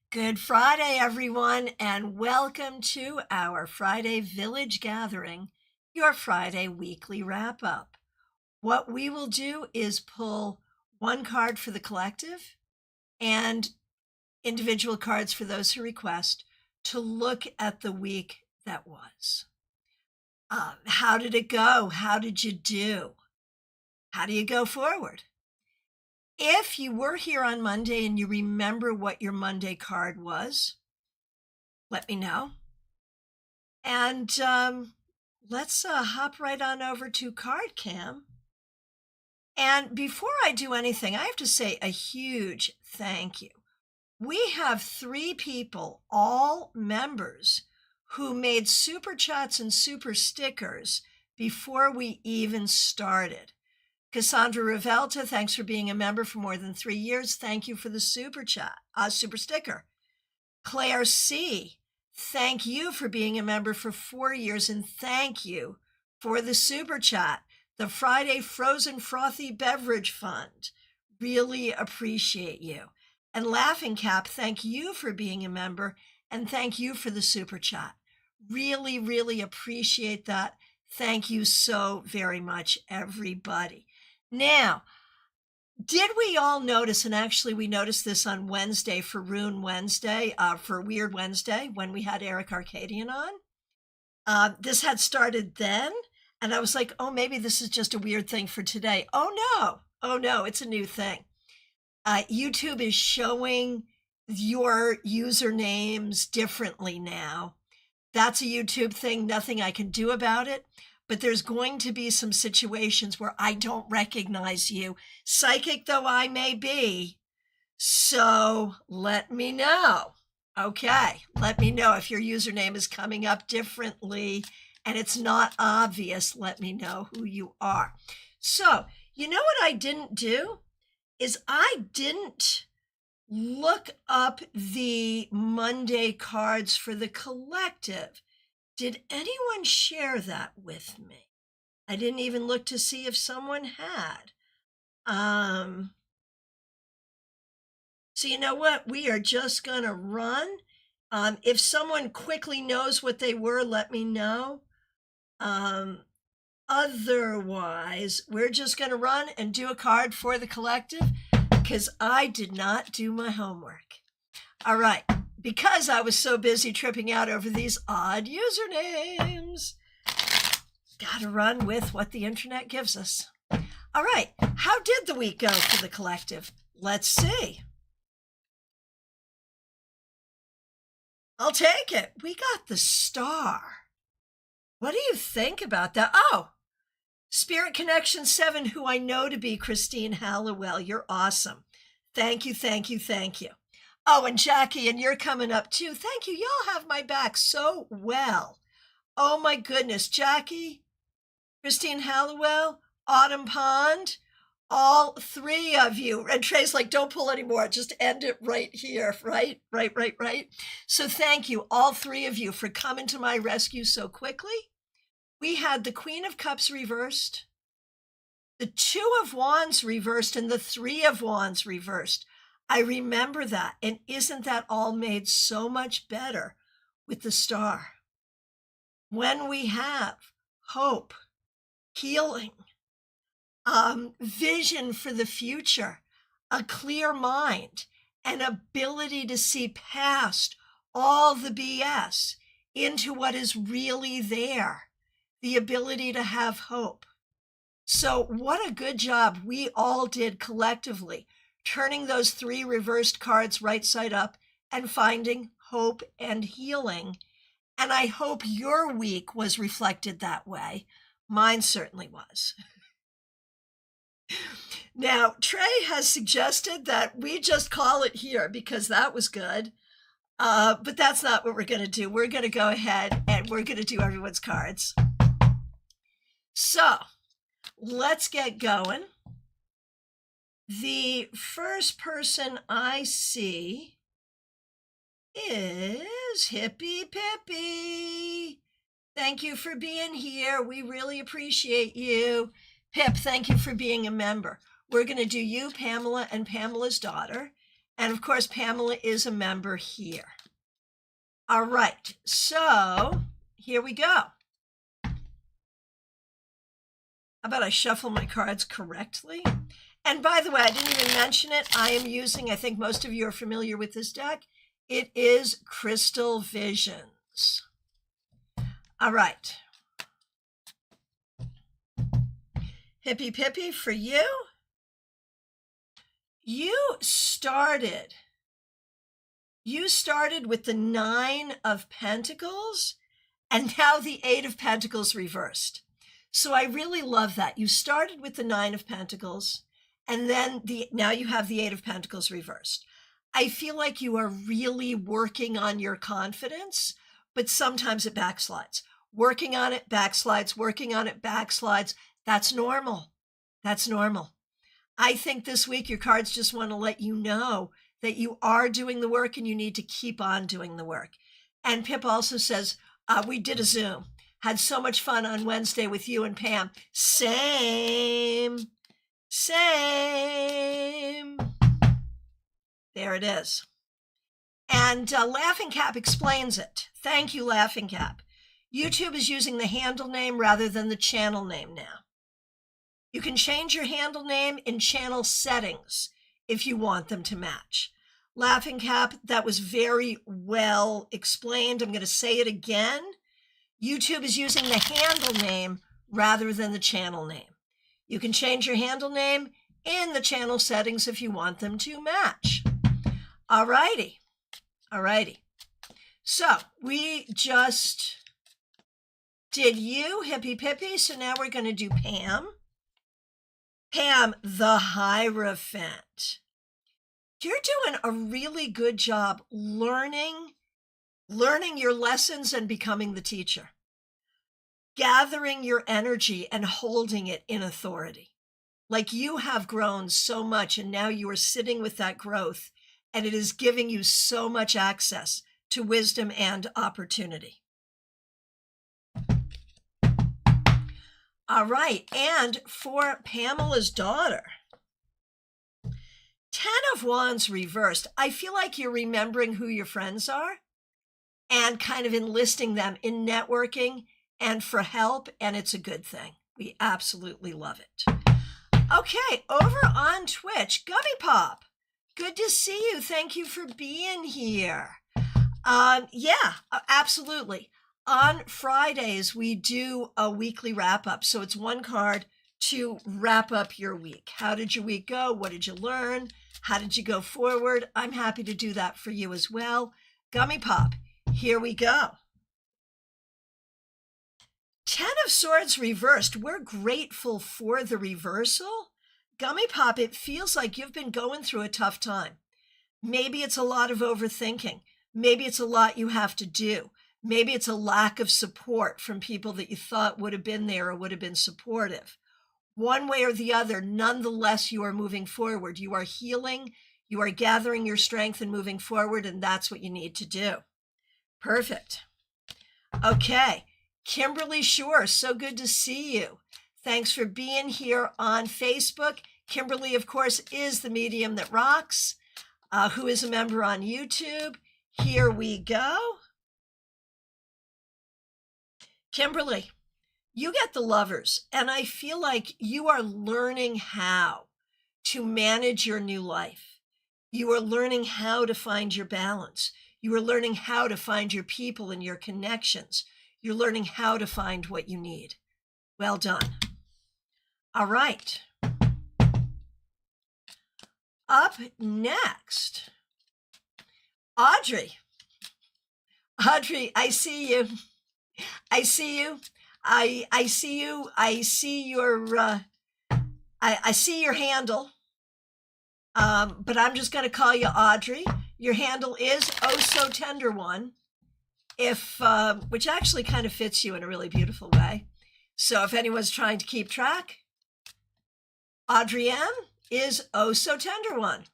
Good Friday, everyone, and welcome to our Friday Village Gathering, your Friday weekly wrap up. What we will do is pull one card for the collective and individual cards for those who request to look at the week that was. How did it go? How did you do? How do you go forward? If you were here on Monday and you remember what your Monday card was, let me know. And let's hop right on over to Card Cam. And before I do anything, I have to say a huge thank you. We have 3 people, all members, who made super chats and super stickers before we even started. Cassandra Revelta, thanks for being a member for more than 3 years. Thank you for the super chat, super sticker. Claire C., thank you for being a member for 4 years, and thank you for the super chat, the Friday Frozen Frothy Beverage Fund. Really appreciate you. And Laughing Cap, thank you for being a member, and thank you for the super chat. Really, really appreciate that. Thank you so very much, everybody. Now, did we all notice, and actually we noticed this on Wednesday for Rune Wednesday, for Weird Wednesday, when we had Eric Arcadian on. This had started then, and I was like, oh, maybe this is just a weird thing for today. Oh no, it's a new thing. YouTube is showing your usernames differently now. That's a YouTube thing, nothing I can do about it. But there's going to be some situations where I don't recognize you, psychic though I may be. So let me know. Okay, let me know if your username is coming up differently and it's not obvious. Let me know who you are. So, you know what I didn't do? Is I didn't look up the Monday cards for the collective. Did anyone share that with me? I didn't even look to see if someone had. So you know what? We are just going to run. If someone quickly knows what they were, let me know. Otherwise, we're just going to run and do a card for the collective because I did not do my homework. All right. Because I was so busy tripping out over these odd usernames. Gotta run with what the internet gives us. All right, how did the week go for the collective? Let's see. I'll take it. We got the star. What do you think about that? Oh, Spirit Connection 7, who I know to be Christine Hallowell. You're awesome. Thank you, thank you, thank you. Oh, and Jackie, and you're coming up too. Thank you. Y'all have my back so well. Oh my goodness. Jackie, Christine Hallowell, Autumn Pond, all 3 of you. And Trey's like, don't pull anymore. Just end it right here. Right. So thank you, all 3 of you, for coming to my rescue so quickly. We had the Queen of Cups reversed, the 2 of Wands reversed, and the 3 of Wands reversed. I remember that. And isn't that all made so much better with the star? When we have hope, healing, vision for the future, a clear mind, an ability to see past all the BS into what is really there, the ability to have hope. So what a good job we all did collectively, turning those 3 reversed cards right side up and finding hope and healing. And I hope your week was reflected that way. Mine certainly was. Now, Trey has suggested that we just call it here because that was good. But that's not what we're going to do. We're going to go ahead and we're going to do everyone's cards. So let's get going. The first person I see is Hippie Pippy. Thank you for being here. We really appreciate you. Pip, thank you for being a member. We're going to do you, Pamela, and Pamela's daughter. And of course, Pamela is a member here. All right, so here we go. How about I shuffle my cards correctly? And by the way, I didn't even mention it. I am using, I think most of you are familiar with this deck. It is Crystal Visions. All right. Hippy Pippy for you. You started with the 9 of Pentacles and now the 8 of Pentacles reversed. So I really love that. You started with the 9 of Pentacles and then now you have the 8 of Pentacles reversed. I feel like you are really working on your confidence, but sometimes it backslides. Working on it backslides, working on it backslides. That's normal. That's normal. I think this week your cards just want to let you know that you are doing the work and you need to keep on doing the work. And Pip also says, we did a Zoom. Had so much fun on Wednesday with you and Pam. Same. There it is. And Laughing Cap explains it. Thank you, Laughing Cap. YouTube is using the handle name rather than the channel name now. You can change your handle name in channel settings if you want them to match. Laughing Cap, that was very well explained. I'm going to say it again. YouTube is using the handle name rather than the channel name. You can change your handle name in the channel settings if you want them to match. All righty. All righty. So we just did you, Hippy Pippy. So now we're going to do Pam. Pam, the Hierophant. You're doing a really good job learning your lessons and becoming the teacher. Gathering your energy and holding it in authority. Like you have grown so much and now you are sitting with that growth and it is giving you so much access to wisdom and opportunity. All right, and for Pamela's daughter, 10 of Wands reversed. I feel like you're remembering who your friends are and kind of enlisting them in networking and for help, and it's a good thing. We absolutely love it. Okay, over on Twitch, Gummy Pop, good to see you. Thank you for being here. Yeah, absolutely. On Fridays, we do a weekly wrap-up. So it's one card to wrap up your week. How did your week go? What did you learn? How did you go forward? I'm happy to do that for you as well. Gummy Pop, here we go. 10 of Swords reversed. We're grateful for the reversal. Gummy Pop, it feels like you've been going through a tough time. Maybe it's a lot of overthinking. Maybe it's a lot you have to do. Maybe it's a lack of support from people that you thought would have been there or would have been supportive. One way or the other, nonetheless, you are moving forward. You are healing. You are gathering your strength and moving forward, and that's what you need to do. Perfect. Okay. Kimberly Shore, so good to see you. Thanks for being here on Facebook. Kimberly, of course, is the medium that rocks, who is a member on YouTube. Here we go. Kimberly, you get the Lovers, and I feel like you are learning how to manage your new life. You are learning how to find your balance. You are learning how to find your people and your connections. You're learning how to find what you need. Well done. All right. Up next, Audrey. Audrey, I see you. I see you. I see you. I see your I see your handle. But I'm just going to call you Audrey. Your handle is Oh So Tender One. Which actually kind of fits you in a really beautiful way. So if anyone's trying to keep track, Audrey M is Oh So Tender One.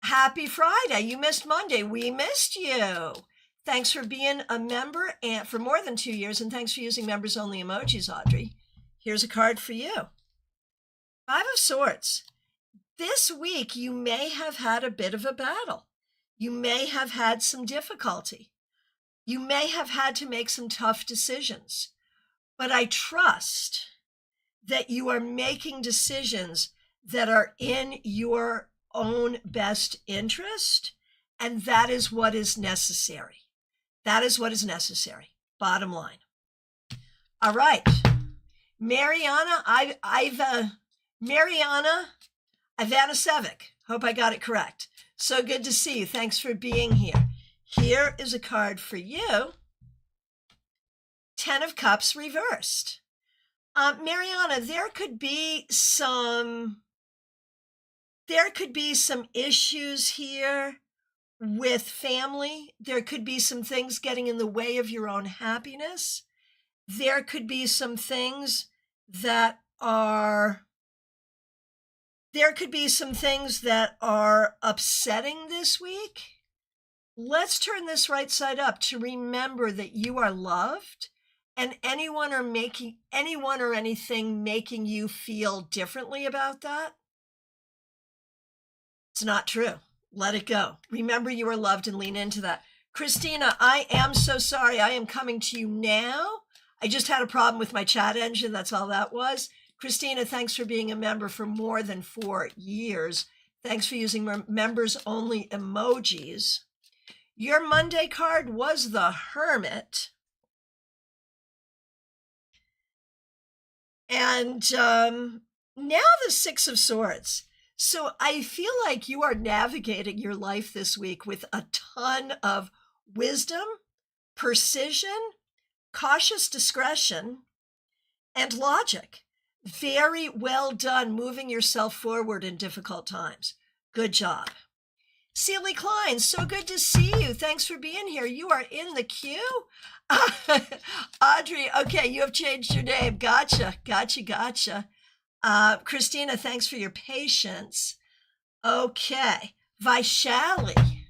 Happy Friday. You missed Monday. We missed you. Thanks for being a member and for more than 2 years, and thanks for using members only emojis, Audrey. Here's a card for you. 5 of Swords. This week, you may have had a bit of a battle. You may have had some difficulty. You may have had to make some tough decisions. But I trust that you are making decisions that are in your own best interest. And that is what is necessary. That is what is necessary. Bottom line. All right. Mariana Ivanasevic. Hope I got it correct. So good to see you. Thanks for being here. Here is a card for you. 10 of Cups reversed. Mariana, there could be some issues here with family. There could be some things getting in the way of your own happiness. There could be some things that are upsetting this week. Let's turn this right side up to remember that you are loved, and anyone or anything making you feel differently about that, it's not true. Let it go. Remember you are loved and lean into that. Christina, I am so sorry. I am coming to you now. I just had a problem with my chat engine. That's all that was. Christina, thanks for being a member for more than 4 years. Thanks for using members only emojis. Your Monday card was the Hermit. And now the Six of Swords. So I feel like you are navigating your life this week with a ton of wisdom, precision, cautious discretion, and logic. Very well done moving yourself forward in difficult times. Good job. Celie Klein, so good to see you. Thanks for being here. You are in the queue. Audrey, okay, you have changed your name. Gotcha. Christina, thanks for your patience. Okay, Vaishali,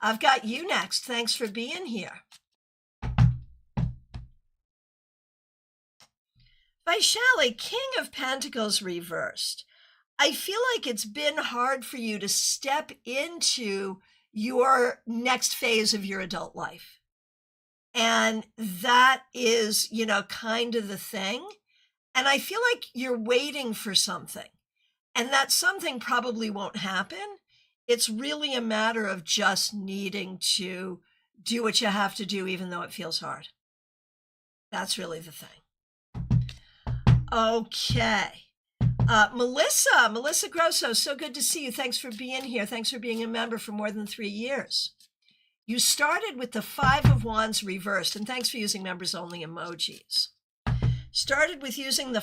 I've got you next. Thanks for being here. Vaishali, King of Pentacles reversed. I feel like it's been hard for you to step into your next phase of your adult life. And that is, kind of the thing. And I feel like you're waiting for something. And that something probably won't happen. It's really a matter of just needing to do what you have to do, even though it feels hard. That's really the thing. Okay. Melissa Grosso, so good to see you. Thanks for being here. Thanks for being a member for more than 3 years. You started with the 5 of Wands reversed, and thanks for using members only emojis. Started with the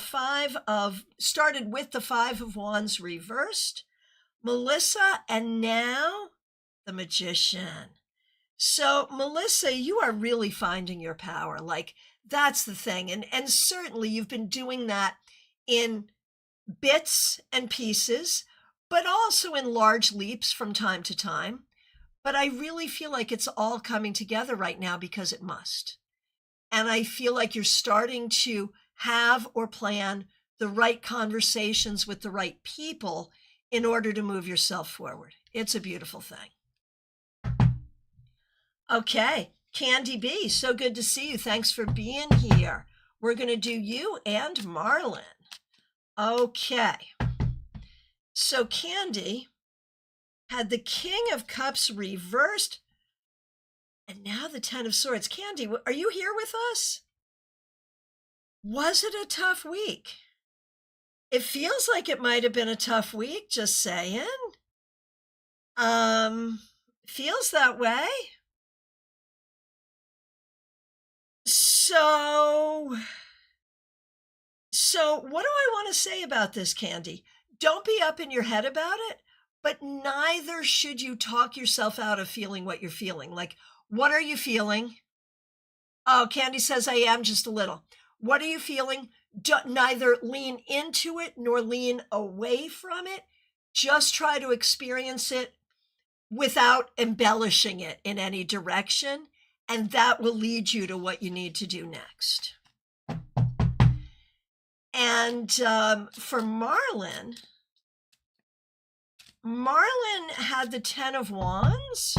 5 of Wands reversed, Melissa, and now the Magician. So Melissa, you are really finding your power. Like, that's the thing. And certainly you've been doing that in bits and pieces, but also in large leaps from time to time. But I really feel like it's all coming together right now because it must. And I feel like you're starting to have or plan the right conversations with the right people in order to move yourself forward. It's a beautiful thing. Okay, Candy B, so good to see you. Thanks for being here. We're going to do you and Marlon. Okay, so Candy had the King of Cups reversed, and now the 10 of Swords. Candy, are you here with us? Was it a tough week? It feels like it might have been a tough week, just saying. Feels that way. So what do I want to say about this, Candy? Don't be up in your head about it, but neither should you talk yourself out of feeling what you're feeling. Like, what are you feeling? Oh, Candy says, I am just a little. What are you feeling? Neither lean into it nor lean away from it. Just try to experience it without embellishing it in any direction. And that will lead you to what you need to do next. And for Marlon, Marlon had the 10 of Wands.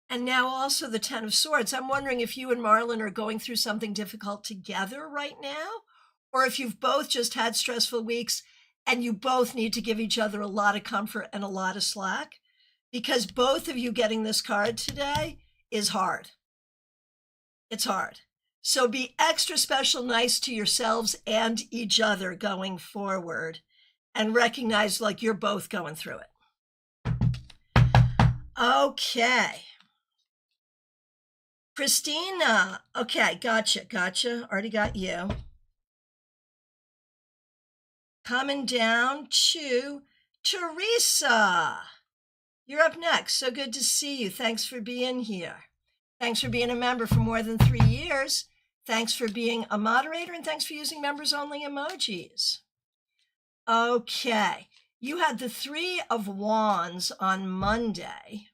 And now also the 10 of Swords. I'm wondering if you and Marlon are going through something difficult together right now, or if you've both just had stressful weeks and you both need to give each other a lot of comfort and a lot of slack, because both of you getting this card today is hard. It's hard. So be extra special nice to yourselves and each other going forward, and recognize like you're both going through it. Okay. Christina. Okay, gotcha. Already got you. Coming down to Teresa. You're up next. So good to see you. Thanks for being here. Thanks for being a member for more than 3 years. Thanks for being a moderator, and thanks for using members only emojis. Okay, you had the 3 of Wands on Monday.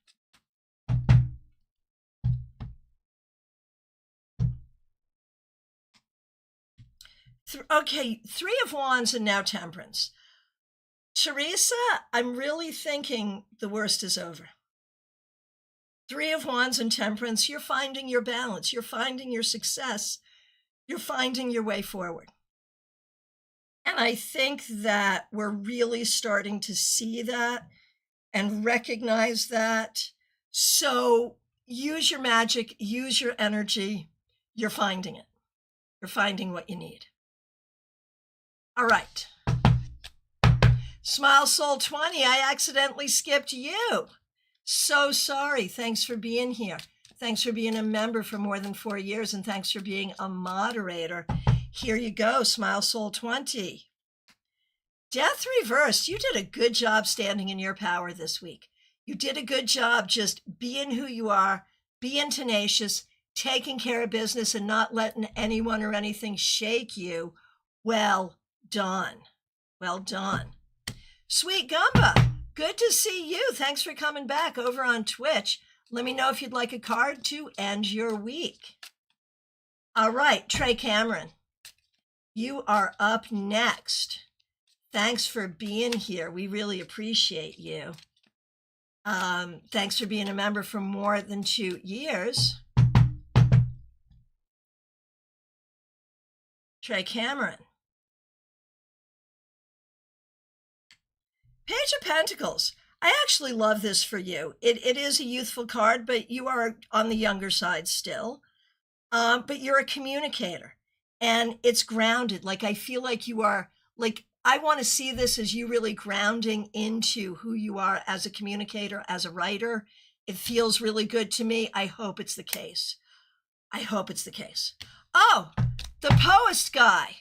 Okay, 3 of Wands and now Temperance. Teresa, I'm really thinking the worst is over. 3 of Wands and Temperance, you're finding your balance, you're finding your success, you're finding your way forward. And I think that we're really starting to see that and recognize that. So use your magic, use your energy. You're finding it. You're finding what you need. All right. Smile Soul 20, I accidentally skipped you. So sorry. Thanks for being here. Thanks for being a member for more than 4 years, and thanks for being a moderator. Here you go, Smile Soul 20. Death reversed. You did a good job standing in your power this week. You did a good job just being who you are, being tenacious, taking care of business, and not letting anyone or anything shake you. Well done. Well done. Sweet Gumba, good to see you. Thanks for coming back over on Twitch. Let me know if you'd like a card to end your week. All right, Trey Cameron, you are up next. Thanks for being here. We really appreciate you. Thanks for being a member for more than 2 years. Trey Cameron. Page of Pentacles. I actually love this for you. It is a youthful card, but you are on the younger side still. But you're a communicator, and it's grounded. Like, I feel like you are, like, I want to see this as you really grounding into who you are as a communicator, as a writer. It feels really good to me. I hope it's the case. I hope it's the case. Oh, the Poest guy.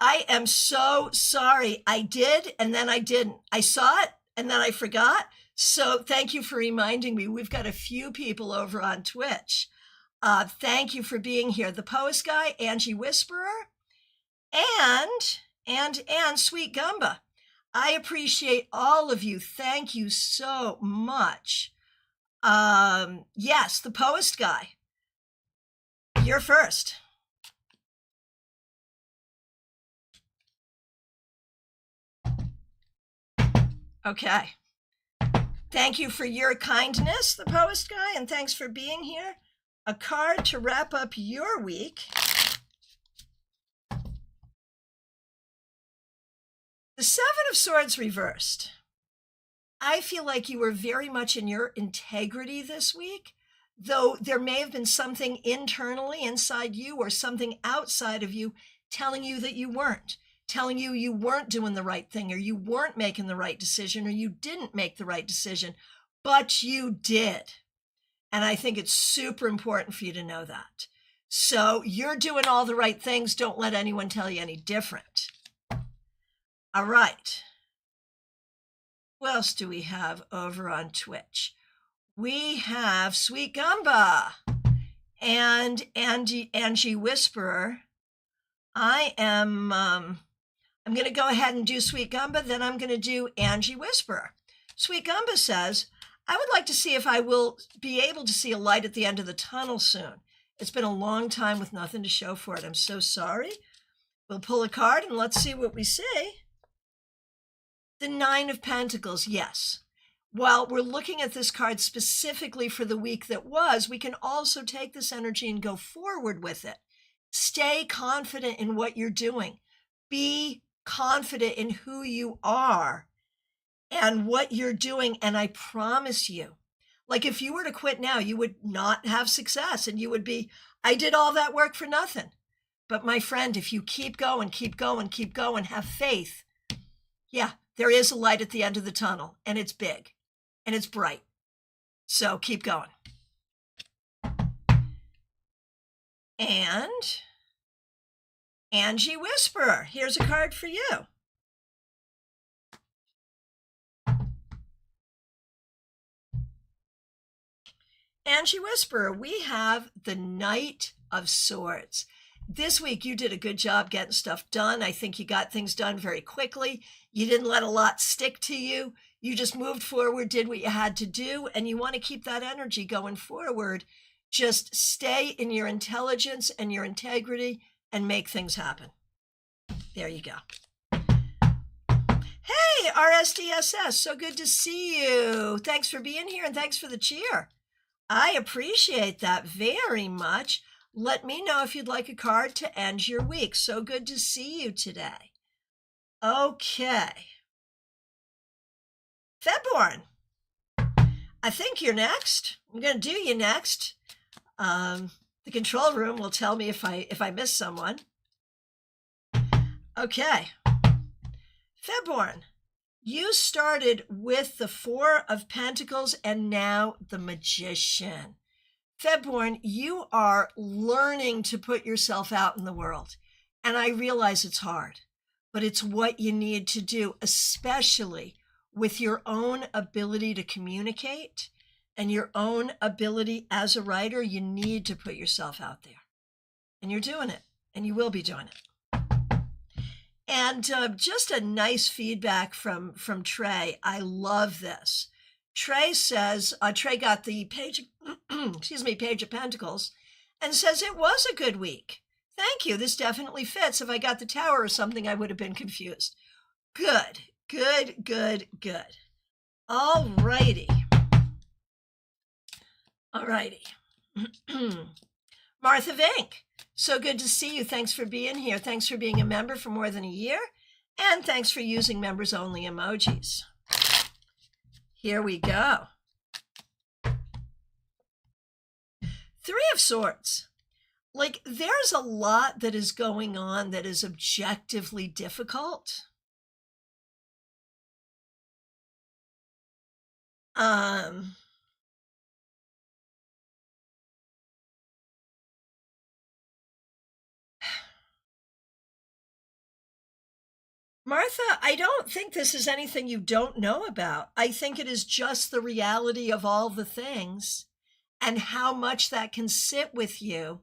I am so sorry. I did, and then I didn't. I saw it, and then I forgot. So thank you for reminding me. We've got a few people over on Twitch. Thank you for being here. The Poest guy, Angie Whisperer, and Sweet Gumba. I appreciate all of you. Thank you so much. Yes, the Poest guy. You're first. Okay. Thank you for your kindness, the Poest guy, and thanks for being here. A card to wrap up your week. The 7 of Swords reversed. I feel like you were very much in your integrity this week, though there may have been something internally inside you or something outside of you telling you that you weren't, telling you you weren't doing the right thing, or you weren't making the right decision, or you didn't make the right decision, but you did. And I think it's super important for you to know that. So you're doing all the right things. Don't let anyone tell you any different. All right. Who else do we have over on Twitch? We have Sweet Gumba and Angie Whisperer. I'm going to go ahead and do Sweet Gumba, then I'm going to do Angie Whisperer. Sweet Gumba says, I would like to see if I will be able to see a light at the end of the tunnel soon. It's been a long time with nothing to show for it. I'm so sorry. We'll pull a card and let's see what we see. The Nine of Pentacles, yes. While we're looking at this card specifically for the week that was, we can also take this energy and go forward with it. Stay confident in what you're doing. Be confident in who you are and what you're doing. And I promise you, like if you were to quit now, you would not have success and you would be, I did all that work for nothing. But my friend, if you keep going, have faith, yeah, there is a light at the end of the tunnel, and it's big and it's bright. So keep going. And Angie Whisperer, here's a card for you. Angie Whisperer, we have the Knight of Swords. This week, you did a good job getting stuff done. I think you got things done very quickly. You didn't let a lot stick to you. You just moved forward, did what you had to do, and you want to keep that energy going forward. Just stay in your intelligence and your integrity and make things happen. There you go. Hey, RSDSS, so good to see you. Thanks for being here and thanks for the cheer. I appreciate that very much. Let me know if you'd like a card to end your week. So good to see you today. Okay. Febborn, I think you're next. I'm going to do you next. The control room will tell me if I miss someone. Okay. Febborn, you started with the Four of Pentacles and now the Magician. Febborn, you are learning to put yourself out in the world. And I realize it's hard, but it's what you need to do, especially with your own ability to communicate and your own ability as a writer. You need to put yourself out there. And you're doing it, and you will be doing it. And just a nice feedback from Trey. I love this. Trey says, Trey got the page, Page of Pentacles, and says it was a good week. Thank you. This definitely fits. If I got the Tower or something, I would have been confused. Good, good, good, good. All righty. All righty. Martha Vink, so good to see you. Thanks for being here. Thanks for being a member for more than a year. And thanks for using members only emojis. Here we go. Three of Swords. Like, there's a lot that is going on that is objectively difficult. Martha, I don't think this is anything you don't know about. I think it is just the reality of all the things and how much that can sit with you,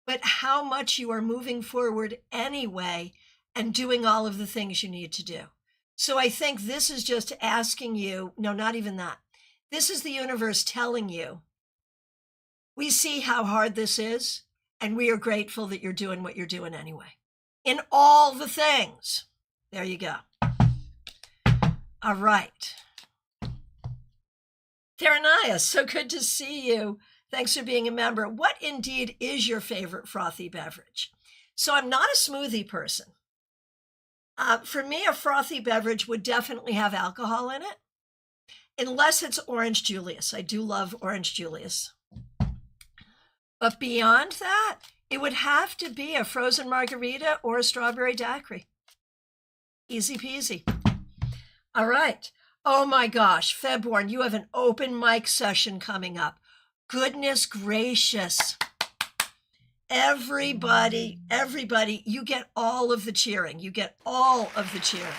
but how much you are moving forward anyway and doing all of the things you need to do. So I think this is just asking you, no, not even that. This is the universe telling you, we see how hard this is, and we are grateful that you're doing what you're doing anyway. In all the things. There you go. All right. Theranias, so good to see you. Thanks for being a member. What indeed is your favorite frothy beverage? So I'm not a smoothie person. For me, a frothy beverage would definitely have alcohol in it, unless it's Orange Julius. I do love Orange Julius. But beyond that, it would have to be a frozen margarita or a strawberry daiquiri. Easy peasy. All right. Oh my gosh, Febborn, you have an open mic session coming up. Goodness gracious. Everybody, you get all of the cheering. You get all of the cheering.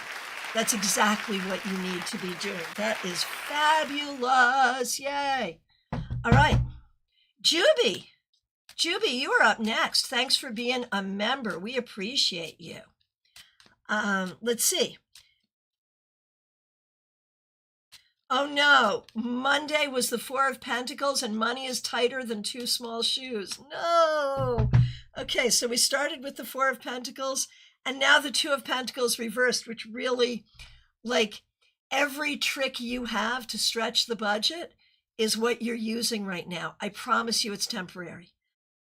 That's exactly what you need to be doing. That is fabulous. Yay. All right. Juby, you are up next. Thanks for being a member. We appreciate you. Let's see. Oh no, Monday was the Four of Pentacles and money is tighter than two small shoes. No. Okay, so we started with the Four of Pentacles And now the Two of Pentacles reversed, which really, like, every trick you have to stretch the budget is what you're using right now. I promise you it's temporary.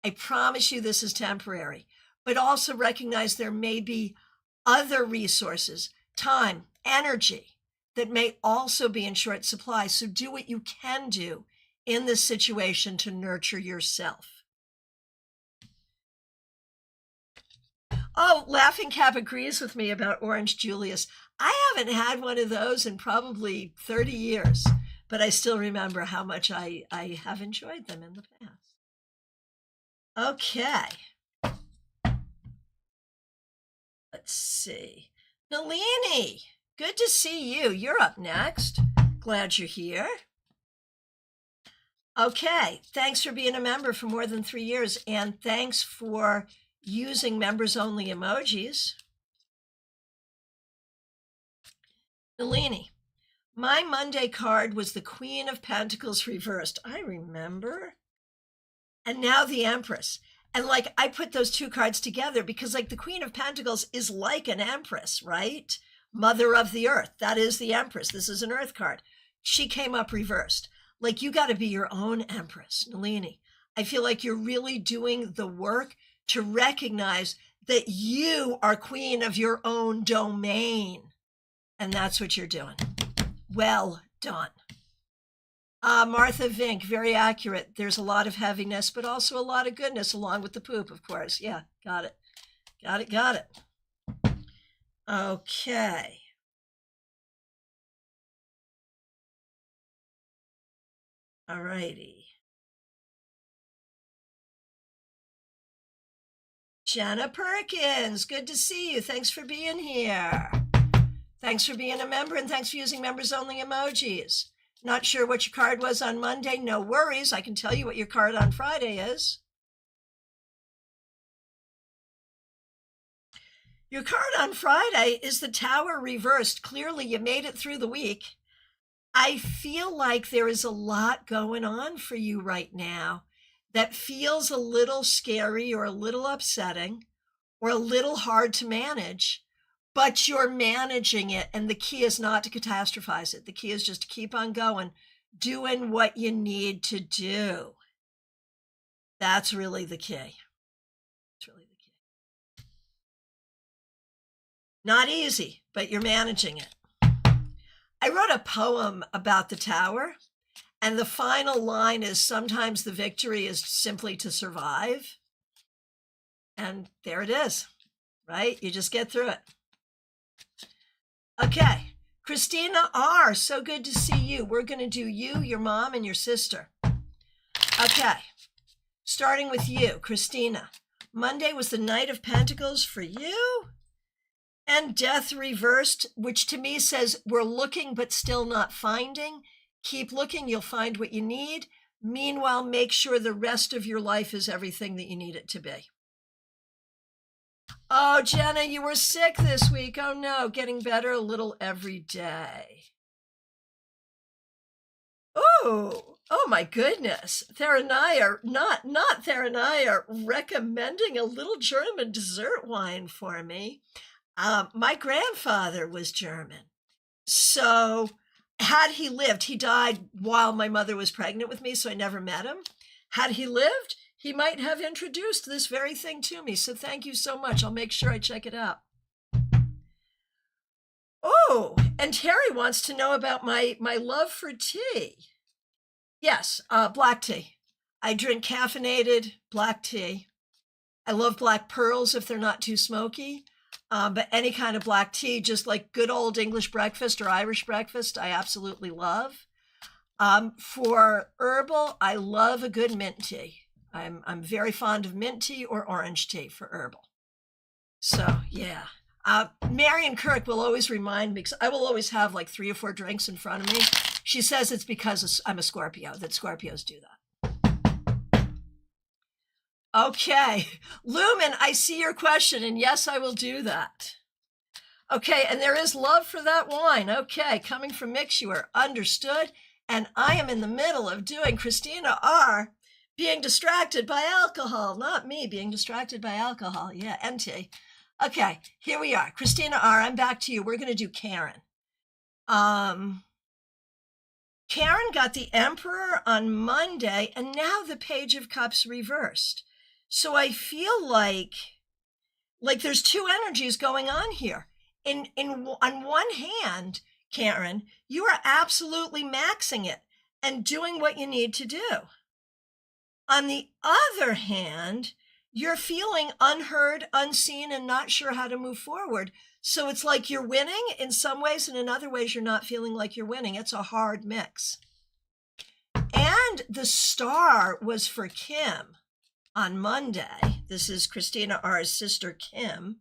I promise you this is temporary. But also recognize there may be other resources, time, energy, that may also be in short supply. So do what you can do in this situation to nurture yourself. Oh, Laughing Cap agrees with me about Orange Julius. I haven't had one of those in probably 30 years, but I still remember how much I have enjoyed them in the past. Okay. Let's see. Nalini, good to see you. You're up next. Glad you're here. Okay, thanks for being a member for more than 3 years, and thanks for using members-only emojis. Nalini, my Monday card was the Queen of Pentacles reversed. I remember. And now the Empress. And like, I put those two cards together because like the Queen of Pentacles is like an Empress, right? Mother of the Earth. That is the Empress. This is an Earth card. She came up reversed. Like, you got to be your own Empress, Nalini. I feel like you're really doing the work to recognize that you are queen of your own domain. And that's what you're doing. Well done. Martha Vink, very accurate. There's a lot of heaviness, but also a lot of goodness along with the poop, of course. Yeah, got it. Got it. Okay. All righty. Jenna Perkins, good to see you. Thanks for being here. Thanks for being a member, and thanks for using members-only emojis. Not sure what your card was on Monday? No worries. I can tell you what your card on Friday is. Your card on Friday is the Tower reversed. Clearly, you made it through the week. I feel like there is a lot going on for you right now that feels a little scary or a little upsetting or a little hard to manage, but you're managing it. And the key is not to catastrophize it. The key is just to keep on going, doing what you need to do. That's really the key. That's really the key. Not easy, but you're managing it. I wrote a poem about the Tower, and the final line is, sometimes the victory is simply to survive. And there it is, right? You just get through it. Okay, Christina R., so good to see you. We're going to do you, your mom, and your sister. Okay, starting with you, Christina. Monday was the Knight of Pentacles for you. And Death reversed, which to me says we're looking but still not finding. Keep looking, you'll find what you need. Meanwhile, make sure the rest of your life is everything that you need it to be. Oh, Jenna, you were sick this week. Oh no, getting better a little every day. Oh my goodness. Theranaya, not Theranaya, recommending a little German dessert wine for me. My grandfather was German. So had he lived, he died while my mother was pregnant with me, so I never met him. Had he lived, he might have introduced this very thing to me. So thank you so much. I'll make sure I check it out. Oh, and Terry wants to know about my love for tea. Yes, black tea. I drink caffeinated black tea. I love black pearls if they're not too smoky. But any kind of black tea, just like good old English breakfast or Irish breakfast, I absolutely love. For herbal, I love a good mint tea. I'm very fond of mint tea or orange tea for herbal. So yeah, Marion Kirk will always remind me, because I will always have like 3 or 4 drinks in front of me. She says it's because I'm a Scorpio, that Scorpios do that. Okay, Lumen, I see your question, and yes, I will do that. Okay, and there is love for that wine. Okay, coming from Mixure, understood. And I am in the middle of doing Christina R. being distracted by alcohol, not me being distracted by alcohol. Yeah, NT. Okay, here we are. Christina R., I'm back to you. We're going to do Karen. Karen got the Emperor on Monday, and now the Page of Cups reversed. So I feel like there's two energies going on here. On one hand, Karen, you are absolutely maxing it and doing what you need to do. On the other hand, you're feeling unheard, unseen, and not sure how to move forward. So it's like you're winning in some ways, and in other ways, you're not feeling like you're winning. It's a hard mix. And the star was for Kim on Monday. This is Christina R.'s sister, Kim.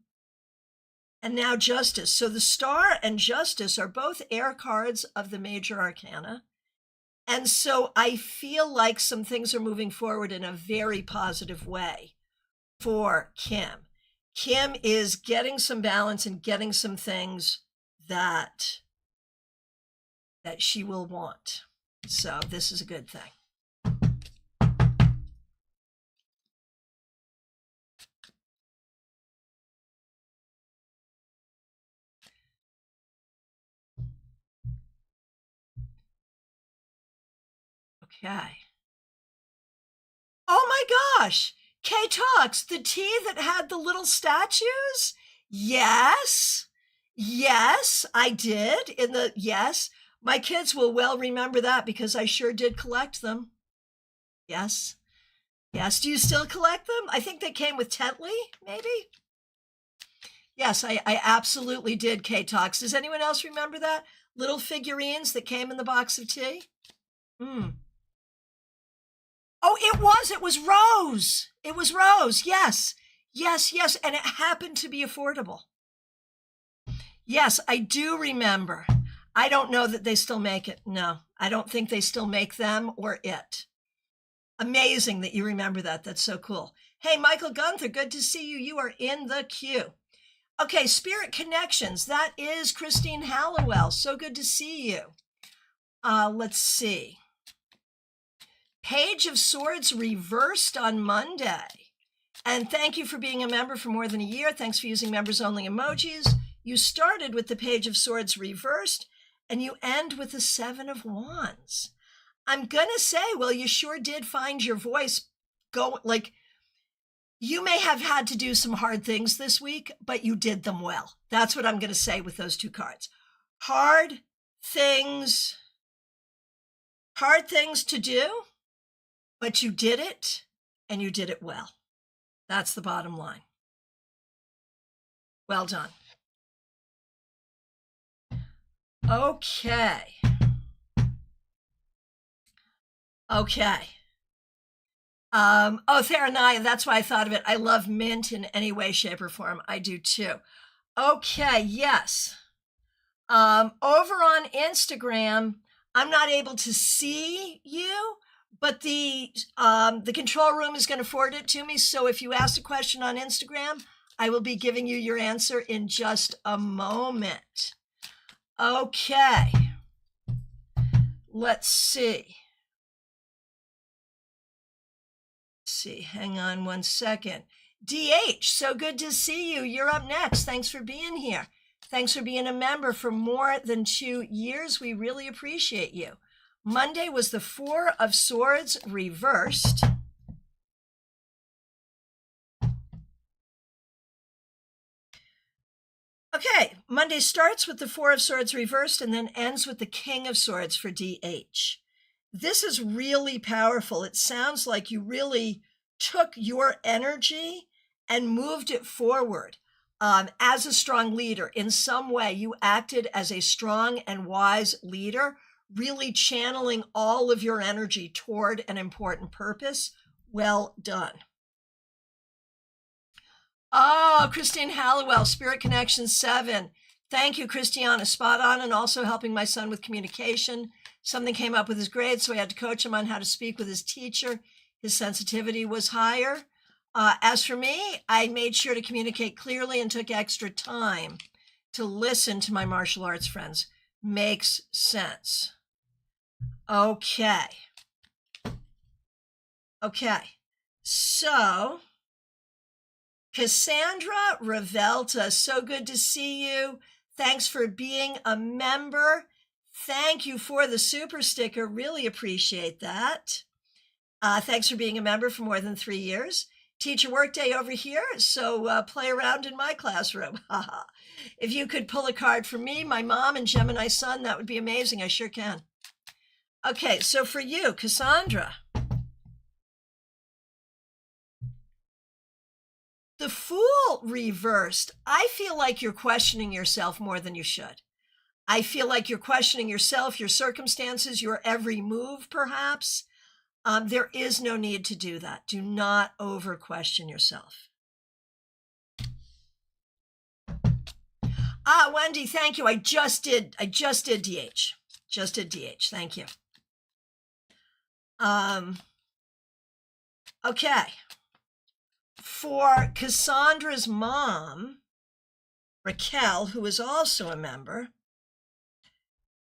And now Justice. So the star and Justice are both air cards of the major arcana. And so I feel like some things are moving forward in a very positive way for Kim. Kim is getting some balance and getting some things that she will want. So this is a good thing. Okay. Oh my gosh. Kay Talks, the tea that had the little statues? Yes. Yes, I did. Yes. My kids will well remember that because I sure did collect them. Yes. Yes. Do you still collect them? I think they came with Tetley, maybe? Yes, I absolutely did, Kay Talks. Does anyone else remember that? Little figurines that came in the box of tea? Oh, it was Rose. It was Rose. Yes. Yes, yes. And it happened to be affordable. Yes, I do remember. I don't know that they still make it. No, I don't think they still make them or it. Amazing that you remember that. That's so cool. Hey, Michael Gunther, good to see you. You are in the queue. Okay, Spirit Connections. That is Christine Hallowell. So good to see you. Let's see. Page of Swords reversed on Monday. And thank you for being a member for more than a year. Thanks for using members only emojis. You started with the Page of Swords reversed and you end with the Seven of Wands. I'm going to say, well, you sure did find your voice. You may have had to do some hard things this week, but you did them well. That's what I'm going to say with those two cards. Hard things to do, but you did it and you did it well. That's the bottom line. Well done. Okay. Theranaya, that's why I thought of it. I love mint in any way, shape, or form. I do too. Okay, yes. Over on Instagram, I'm not able to see you, but the control room is going to forward it to me. So if you ask a question on Instagram, I will be giving you your answer in just a moment. Okay. Let's see. Hang on one second. DH, so good to see you. You're up next. Thanks for being here. Thanks for being a member for more than 2 years. We really appreciate you. Monday was the Four of Swords reversed. Okay, Monday starts with the Four of Swords reversed and then ends with the King of Swords for DH. This is really powerful. It sounds like you really took your energy and moved it forward as a strong leader. In some way, you acted as a strong and wise leader, really channeling all of your energy toward an important purpose. Well done. Oh, Christine Hallowell, Spirit Connection 7. Thank you, Christiana. Spot on, and also helping my son with communication. Something came up with his grades, so I had to coach him on how to speak with his teacher. His sensitivity was higher. As for me, I made sure to communicate clearly and took extra time to listen to my martial arts friends. Makes sense. Okay. So Cassandra Revelta, so good to see you. Thanks for being a member. Thank you for the super sticker. Really appreciate that. Thanks for being a member for more than 3 years. Teacher workday over here, so play around in my classroom. If you could pull a card for me, my mom, and Gemini Sun, that would be amazing. I sure can. Okay, so for you, Cassandra. The Fool reversed. I feel like you're questioning yourself more than you should. I feel like you're questioning yourself, your circumstances, your every move, perhaps. There is no need to do that. Do not over question yourself. Wendy, thank you. I just did DH. Just did DH. Thank you. Okay. For Cassandra's mom, Raquel, who is also a member,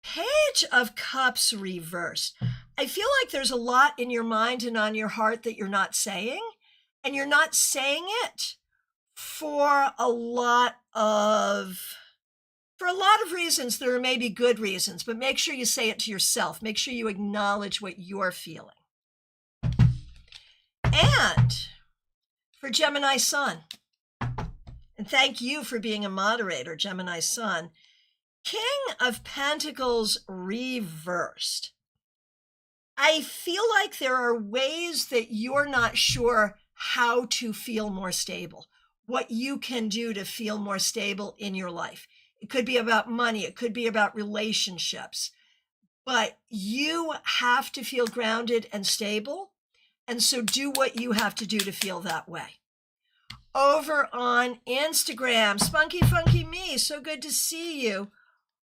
Page of Cups reversed. I feel like there's a lot in your mind and on your heart that you're not saying, and you're not saying it for a lot of reasons. There are maybe good reasons, but make sure you say it to yourself. Make sure you acknowledge what you're feeling. And for Gemini Sun, and thank you for being a moderator, Gemini Sun, King of Pentacles reversed. I feel like there are ways that you're not sure how to feel more stable, what you can do to feel more stable in your life. It could be about money. It could be about relationships. But you have to feel grounded and stable. And so do what you have to do to feel that way. Over on Instagram, Spunky Funky Me, so good to see you.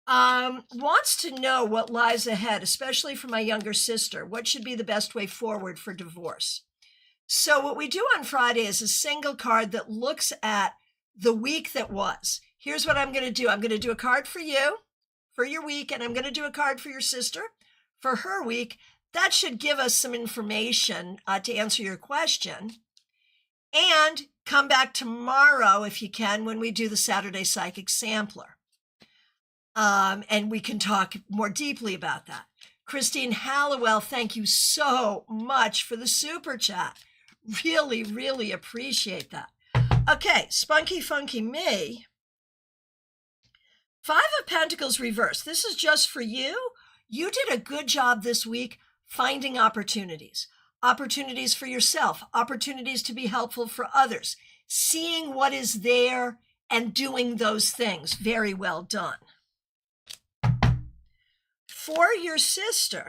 Wants to know what lies ahead, especially for my younger sister. What should be the best way forward for divorce? So what we do on Friday is a single card that looks at the week that was. Here's what I'm going to do. I'm going to do a card for you, for your week, and I'm going to do a card for your sister for her week. That should give us some information to answer your question. And come back tomorrow, if you can, when we do the Saturday Psychic Sampler. And we can talk more deeply about that. Christine Hallowell, thank you so much for the super chat. Really, really appreciate that. Okay, Spunky Funky Me. 5 of Pentacles reversed. This is just for you. You did a good job this week finding opportunities. Opportunities for yourself. Opportunities to be helpful for others. Seeing what is there and doing those things. Very well done. For your sister,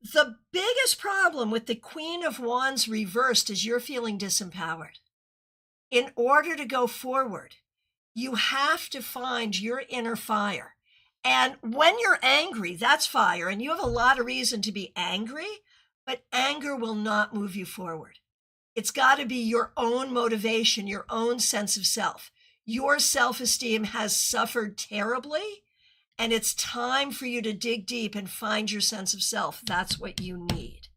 the biggest problem with the Queen of Wands reversed is you're feeling disempowered. In order to go forward, you have to find your inner fire. And when you're angry, that's fire. And you have a lot of reason to be angry, but anger will not move you forward. It's got to be your own motivation, your own sense of self. Your self-esteem has suffered terribly, and it's time for you to dig deep and find your sense of self. That's what you need.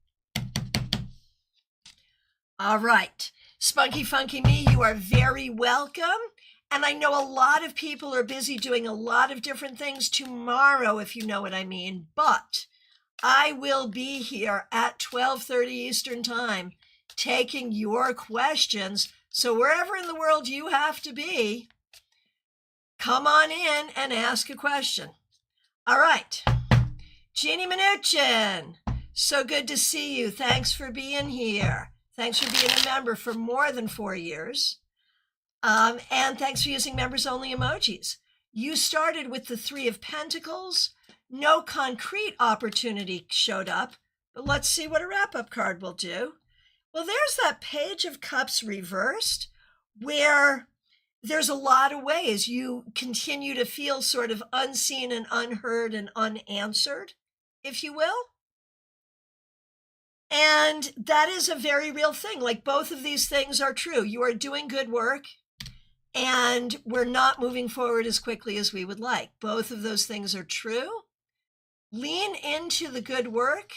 All right. Spunky Funky Me, you are very welcome. And I know a lot of people are busy doing a lot of different things tomorrow, if you know what I mean. But I will be here at 12:30 Eastern Time taking your questions. So wherever in the world you have to be, come on in and ask a question. All right. Jeannie Mnuchin, so good to see you. Thanks for being here. Thanks for being a member for more than 4 years. And thanks for using members only emojis. You started with the 3 of Pentacles. No concrete opportunity showed up, but let's see what a wrap-up card will do. Well, there's that Page of Cups reversed, where there's a lot of ways you continue to feel sort of unseen and unheard and unanswered, if you will. And that is a very real thing. Like, both of these things are true. You are doing good work, and we're not moving forward as quickly as we would like. Both of those things are true. Lean into the good work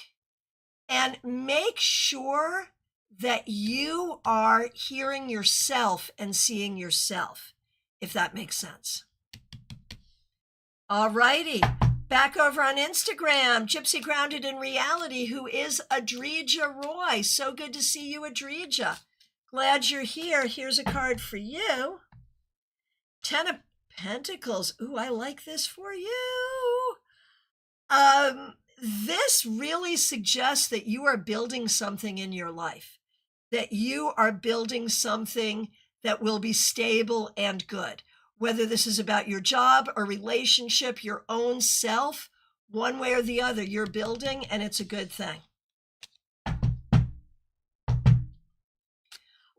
and make sure that you are hearing yourself and seeing yourself, if that makes sense. All righty. Back over on Instagram, Gypsy Grounded in Reality, who is Adrija Roy. So good to see you, Adrija. Glad you're here. Here's a card for you. 10 of Pentacles. Ooh, I like this for you. This really suggests that you are building something in your life, that you are building something that will be stable and good. Whether this is about your job or relationship, your own self, one way or the other, you're building, and it's a good thing.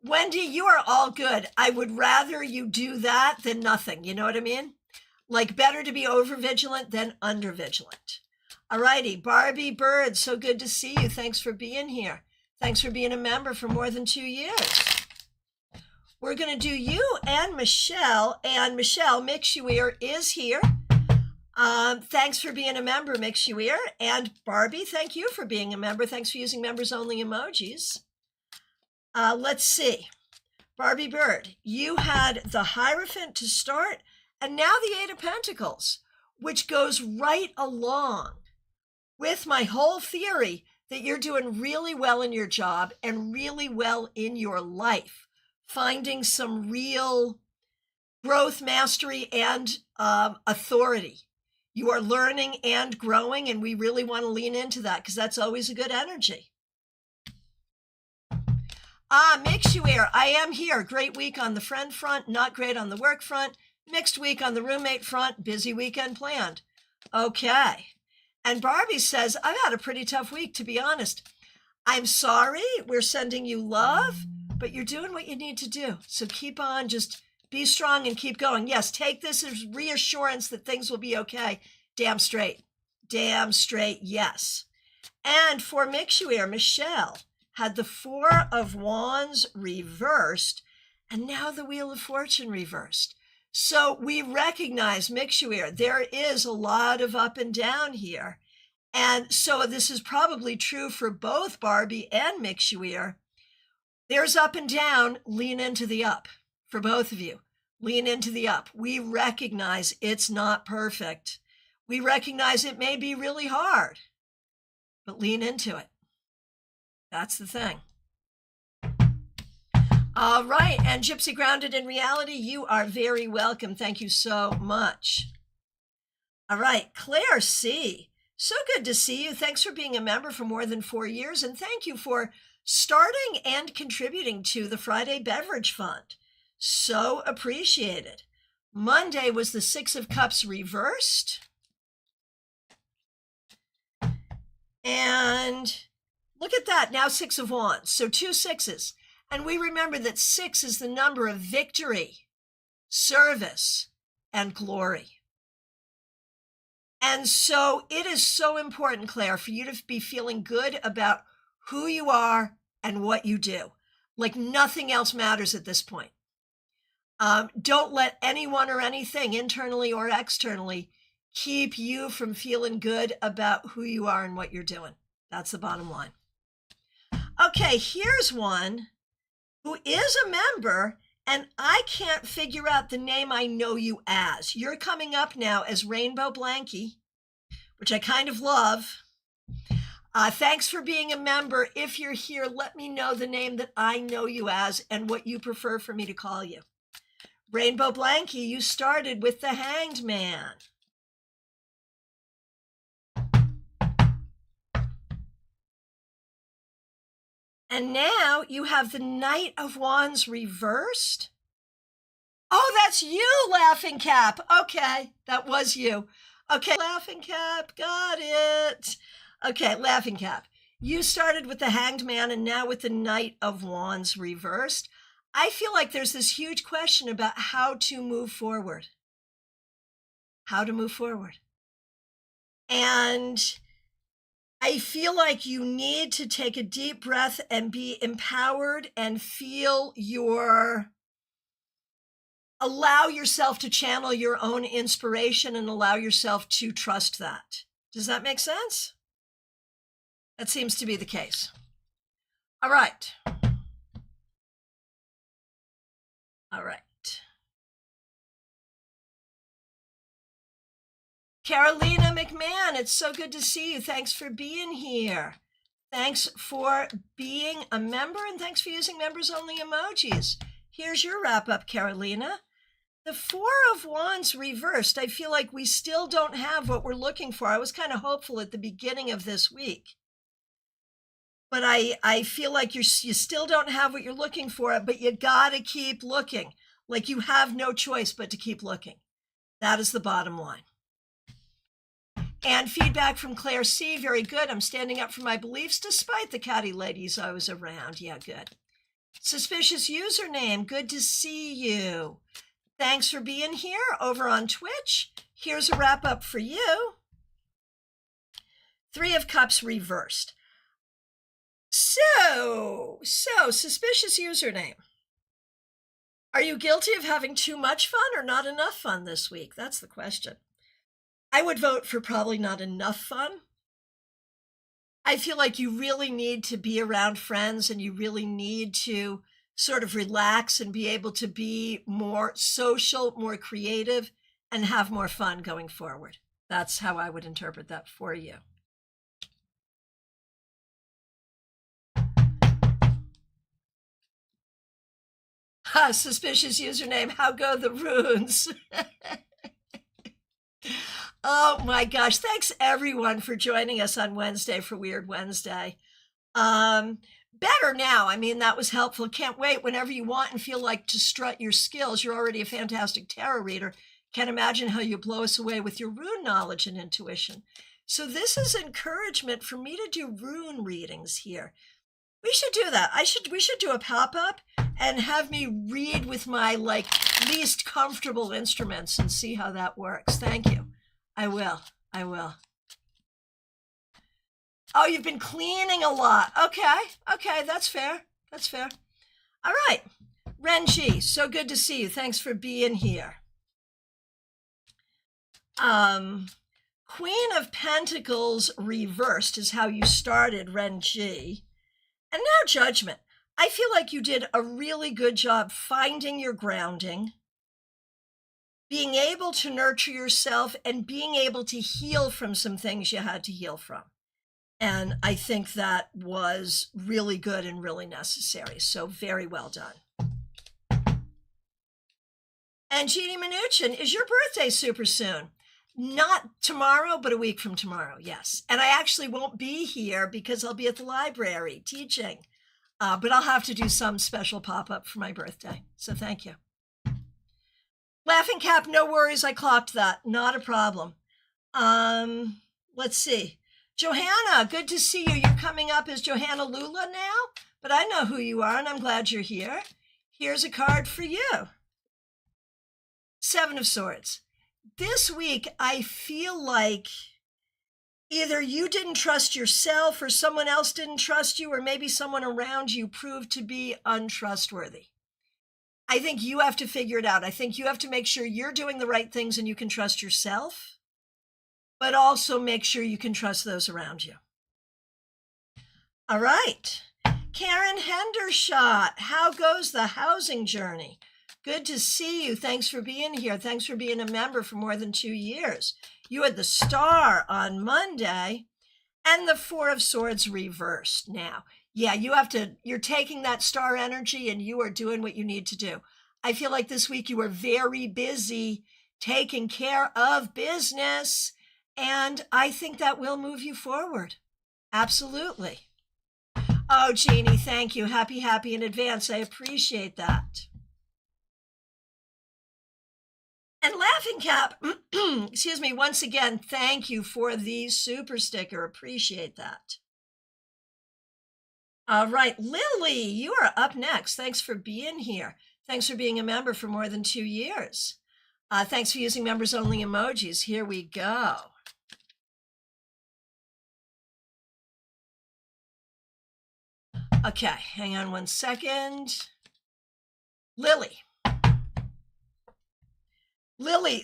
Wendy, you are all good. I would rather you do that than nothing. You know what I mean? Like, better to be over vigilant than under vigilant. All righty, Barbie Bird, so good to see you. Thanks for being here. Thanks for being a member for more than 2 years. We're going to do you and Michelle. And Michelle Mixuir is here. Thanks for being a member, Mixuir. And Barbie, thank you for being a member. Thanks for using members-only emojis. Let's see. Barbie Bird, you had the Hierophant to start, and now the Eight of Pentacles, which goes right along with my whole theory that you're doing really well in your job and really well in your life, finding some real growth, mastery, and authority. You are learning and growing, and we really want to lean into that because that's always a good energy. Mixuir, I am here. Great week on the friend front, not great on the work front, mixed week on the roommate front, busy weekend planned. Okay. And Barbie says, I've had a pretty tough week, to be honest. I'm sorry, we're sending you love, but you're doing what you need to do. So keep on, just be strong and keep going. Yes, take this as reassurance that things will be okay. Damn straight, yes. And for Mixuir, Michelle had the Four of Wands reversed, and now the Wheel of Fortune reversed. So we recognize, Mixuir, there is a lot of up and down here. And so this is probably true for both Barbie and Mixuir. There's up and down, lean into the up for both of you. Lean into the up. We recognize it's not perfect. We recognize it may be really hard, but lean into it. That's the thing. All right, and Gypsy Grounded in Reality, you are very welcome. Thank you so much. All right, Claire C. So good to see you. Thanks for being a member for more than 4 years, and thank you for starting and contributing to the Friday Beverage Fund. So appreciated. Monday was the Six of Cups reversed. And look at that, now Six of Wands. So 2 sixes. And we remember that 6 is the number of victory, service, and glory. And so it is so important, Claire, for you to be feeling good about who you are and what you do. Like nothing else matters at this point. Don't let anyone or anything, internally or externally, keep you from feeling good about who you are and what you're doing. That's the bottom line. Okay, here's one who is a member, and I can't figure out the name I know you as. You're coming up now as Rainbow Blanky, which I kind of love. Thanks for being a member. If you're here, let me know the name that I know you as and what you prefer for me to call you. Rainbow Blanky, you started with the Hanged Man. And now you have the Knight of Wands reversed. Oh, that's you, Laughing Cap. Okay, that was you. Okay, Laughing Cap, got it. Okay, Laughing Cap. You started with the Hanged Man and now with the Knight of Wands reversed. I feel like there's this huge question about how to move forward. How to move forward. And I feel like you need to take a deep breath and be empowered and feel allow yourself to channel your own inspiration and allow yourself to trust that. Does that make sense? That seems to be the case. All right. All right. Carolina McMahon, it's so good to see you. Thanks for being here. Thanks for being a member, and thanks for using members-only emojis. Here's your wrap-up, Carolina. The Four of Wands reversed. I feel like we still don't have what we're looking for. I was kind of hopeful at the beginning of this week. But I feel like you still don't have what you're looking for, but you got to keep looking. Like you have no choice but to keep looking. That is the bottom line. And feedback from Claire C. Very good. I'm standing up for my beliefs despite the catty ladies I was around. Yeah, good. Suspicious username. Good to see you. Thanks for being here over on Twitch. Here's a wrap up for you. Three of Cups reversed. So suspicious username. Are you guilty of having too much fun or not enough fun this week? That's the question. I would vote for probably not enough fun. I feel like you really need to be around friends and you really need to sort of relax and be able to be more social, more creative, and have more fun going forward. That's how I would interpret that for you. Suspicious username, how go the runes? Oh my gosh, thanks everyone for joining us on Wednesday for Weird Wednesday. Better now. I mean, that was helpful. Can't wait whenever you want and feel like to strut your skills. You're already a fantastic tarot reader. Can't imagine how you blow us away with your rune knowledge and intuition. So this is encouragement for me to do rune readings here. We should do that. We should do a pop-up and have me read with my least comfortable instruments and see how that works. Thank you. I will. Oh, you've been cleaning a lot. Okay, that's fair. All right. Renji, so good to see you. Thanks for being here. Queen of Pentacles reversed is how you started, Renji. And now Judgment. I feel like you did a really good job finding your grounding, being able to nurture yourself, and being able to heal from some things you had to heal from. And I think that was really good and really necessary. So very well done. And Jeannie Mnuchin, is your birthday super soon? Not tomorrow, but a week from tomorrow, yes. And I actually won't be here because I'll be at the library teaching. But I'll have to do some special pop-up for my birthday. So thank you. Laughing Cap, no worries, I clocked that. Not a problem. Let's see. Johanna, good to see you. You're coming up as Johanna Lula now, but I know who you are and I'm glad you're here. Here's a card for you. Seven of Swords. This week, I feel like either you didn't trust yourself or someone else didn't trust you, or maybe someone around you proved to be untrustworthy. I think you have to figure it out. I think you have to make sure you're doing the right things and you can trust yourself, but also make sure you can trust those around you. All right. Karen Hendershot, how goes the housing journey? Good to see you. Thanks for being here. Thanks for being a member for more than 2 years. You had the Star on Monday and the Four of Swords reversed now. Yeah, you're taking that Star energy and you are doing what you need to do. I feel like this week you were very busy taking care of business, and I think that will move you forward. Absolutely. Oh, Jeannie, thank you. Happy in advance. I appreciate that. And Laughing Cap, excuse me, once again, thank you for the super sticker. Appreciate that. All right, Lily, you are up next. Thanks for being here. Thanks for being a member for more than 2 years. Thanks for using members only emojis. Here we go. Okay, hang on one second. Lily,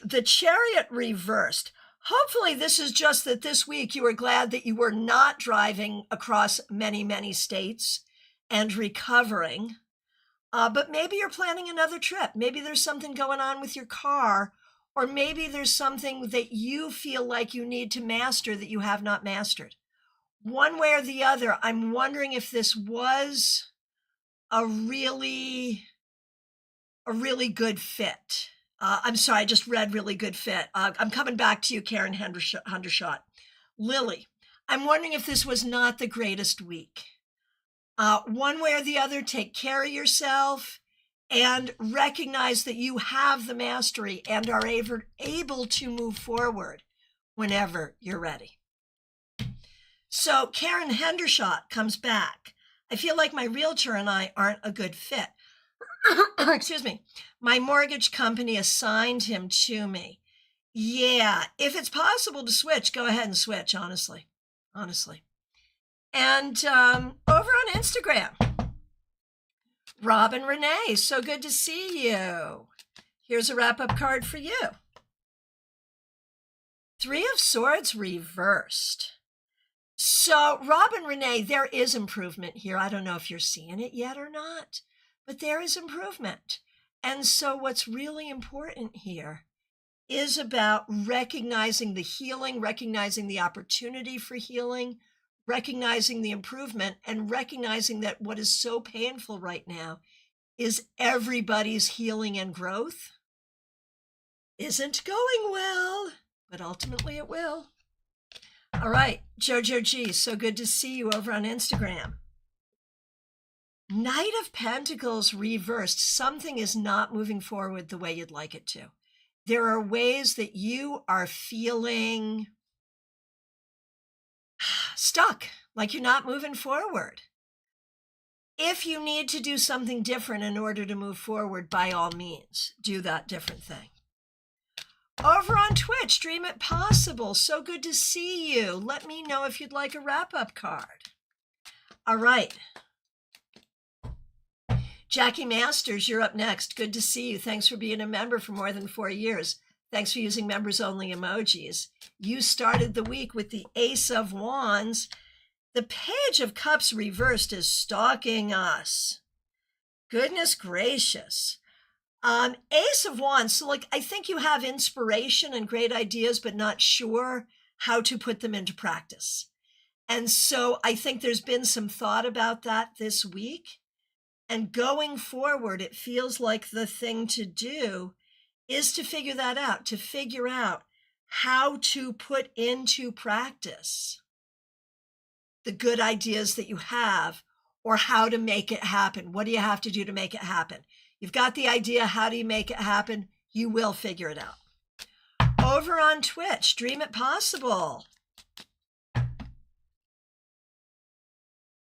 the Chariot reversed. Hopefully this is just that this week you were glad that you were not driving across many, many states and recovering. But maybe you're planning another trip. Maybe there's something going on with your car, or maybe there's something that you feel like you need to master that you have not mastered. One way or the other, I'm wondering if this was a really good fit. I'm sorry, I just read really good fit. I'm coming back to you, Karen Hendershot. Lily, I'm wondering if this was not the greatest week. One way or the other, take care of yourself and recognize that you have the mastery and are able to move forward whenever you're ready. So Karen Hendershot comes back. I feel like my realtor and I aren't a good fit. Excuse me. My mortgage company assigned him to me. Yeah, if it's possible to switch, go ahead and switch, honestly. And over on Instagram, Robin Renee, so good to see you. Here's a wrap-up card for you. Three of Swords reversed. So, Robin Renee, there is improvement here. I don't know if you're seeing it yet or not, but there is improvement. And so what's really important here is about recognizing the healing, recognizing the opportunity for healing, recognizing the improvement, and recognizing that what is so painful right now is everybody's healing and growth isn't going well, but ultimately it will. All right, Jojo G, so good to see you over on Instagram. Knight of Pentacles reversed. Something is not moving forward the way you'd like it to. There are ways that you are feeling stuck, like you're not moving forward. If you need to do something different in order to move forward, by all means, do that different thing. Over on Twitch, Dream It Possible. So good to see you. Let me know if you'd like a wrap-up card. All right. Jackie Masters, you're up next. Good to see you. Thanks for being a member for more than 4 years. Thanks for using members-only emojis. You started the week with the Ace of Wands. The Page of Cups reversed is stalking us. Goodness gracious. Ace of Wands, so I think you have inspiration and great ideas, but not sure how to put them into practice. And so I think there's been some thought about that this week. And going forward, it feels like the thing to do is to figure that out, to figure out how to put into practice the good ideas that you have, or how to make it happen. What do you have to do to make it happen? You've got the idea. How do you make it happen? You will figure it out. Over on Twitch, Dream It Possible.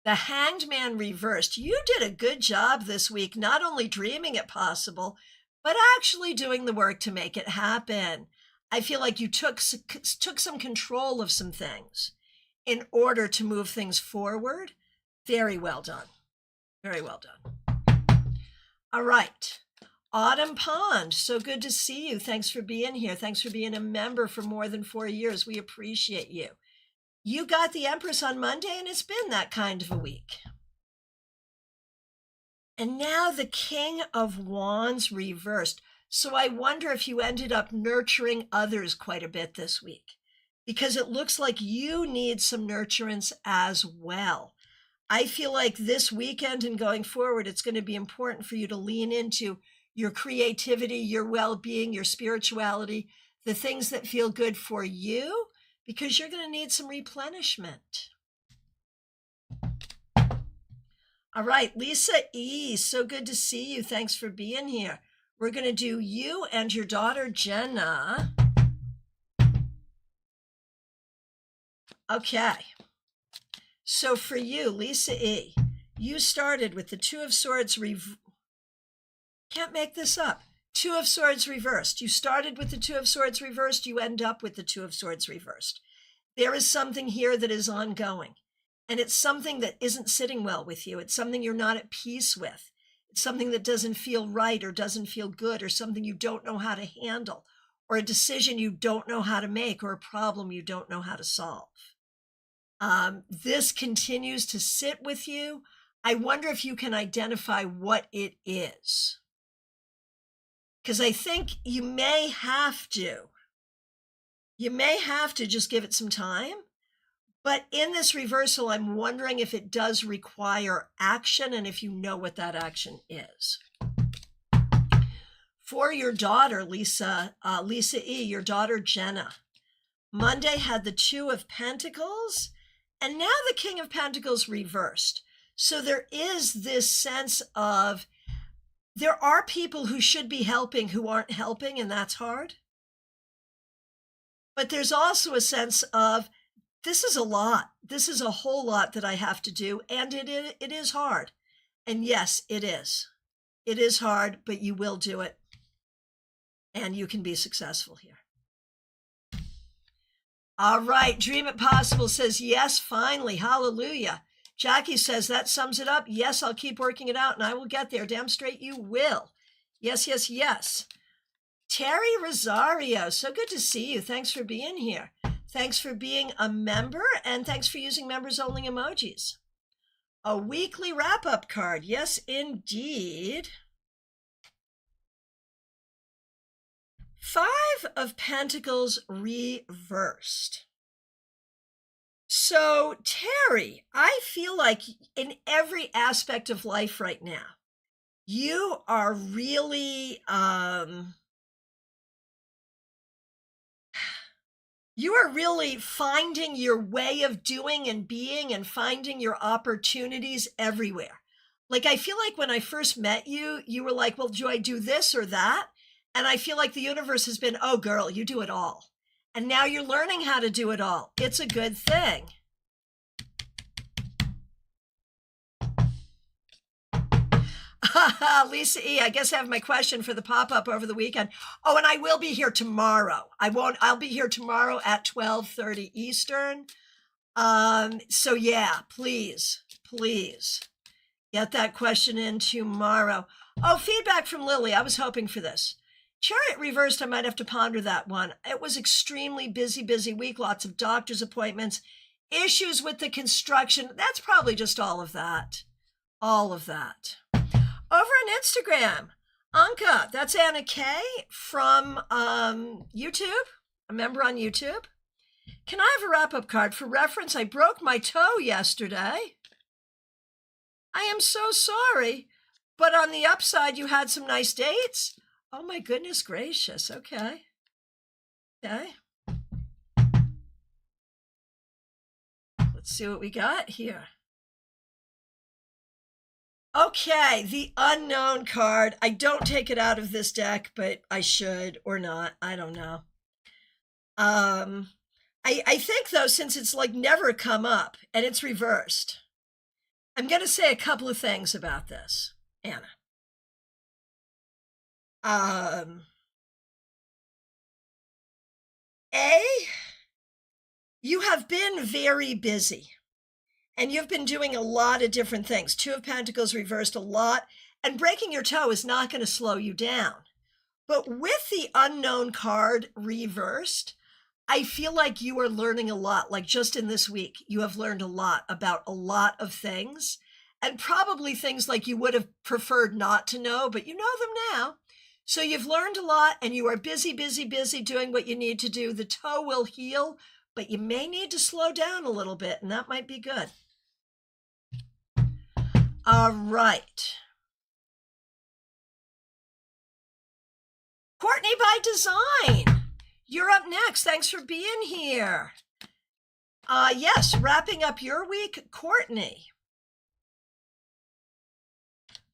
The Hanged Man reversed. You did a good job this week, not only dreaming it possible, but actually doing the work to make it happen. I feel like you took some control of some things in order to move things forward. Very well done. Very well done. All right. Autumn Pond, so good to see you. Thanks for being here. Thanks for being a member for more than 4 years. We appreciate you. You got the Empress on Monday, and it's been that kind of a week. And now the King of Wands reversed. So I wonder if you ended up nurturing others quite a bit this week, because it looks like you need some nurturance as well. I feel like this weekend and going forward, it's going to be important for you to lean into your creativity, your well-being, your spirituality, the things that feel good for you, because you're going to need some replenishment. All right, Lisa E., so good to see you. Thanks for being here. We're going to do you and your daughter, Jenna. Okay. So for you, Lisa E., you started with the Two of Swords can't make this up. Two of Swords reversed. You started with the Two of Swords reversed. You end up with the Two of Swords reversed. There is something here that is ongoing, and it's something that isn't sitting well with you. It's something you're not at peace with. It's something that doesn't feel right or doesn't feel good, or something you don't know how to handle, or a decision you don't know how to make, or a problem you don't know how to solve. This continues to sit with you. I wonder if you can identify what it is. Because I think you may have to. You may have to just give it some time. But in this reversal, I'm wondering if it does require action and if you know what that action is. For your daughter, Lisa E., your daughter, Jenna, Monday had the Two of Pentacles, and now the King of Pentacles reversed. So there is this sense of there are people who should be helping who aren't helping, and that's hard. But there's also a sense of this is a lot. This is a whole lot that I have to do, and it is hard. And yes, it is. It is hard, but you will do it, and you can be successful here. All right, Dream It Possible says, yes, finally, hallelujah. Jackie says, that sums it up. Yes, I'll keep working it out, and I will get there. Damn straight you will. Yes, yes, yes. Terry Rosario, so good to see you. Thanks for being here. Thanks for being a member, and thanks for using members-only emojis. A weekly wrap-up card. Yes, indeed. Five of Pentacles reversed. So, Terry, I feel like in every aspect of life right now, you are really, finding your way of doing and being and finding your opportunities everywhere. Like, I feel like when I first met you, you were like, well, do I do this or that? And I feel like the universe has been, oh, girl, you do it all. And now you're learning how to do it all. It's a good thing. Lisa E., I guess I have my question for the pop-up over the weekend. Oh, and I will be here tomorrow. I'll be here tomorrow at 12:30 Eastern. So yeah, please get that question in tomorrow. Oh, feedback from Lily. I was hoping for this. Chariot reversed, I might have to ponder that one. It was extremely busy week, lots of doctor's appointments, issues with the construction. That's probably just all of that. All of that. Over on Instagram, Anka, that's Anna K from YouTube, a member on YouTube. Can I have a wrap-up card? For reference, I broke my toe yesterday. I am so sorry, but on the upside, you had some nice dates. Oh my goodness gracious. Okay. Let's see what we got here. Okay, the unknown card. I don't take it out of this deck, but I should or not. I don't know. I think, though, since it's like never come up and it's reversed, I'm going to say a couple of things about this, Anna. You have been very busy. And you've been doing a lot of different things. Two of Pentacles reversed a lot. And breaking your toe is not going to slow you down. But with the unknown card reversed, I feel like you are learning a lot. Like just in this week, you have learned a lot about a lot of things. And probably things like you would have preferred not to know, but you know them now. So you've learned a lot and you are busy doing what you need to do. The toe will heal, but you may need to slow down a little bit, and that might be good. All right. Courtney by Design, you're up next. Thanks for being here. Yes, wrapping up your week, Courtney.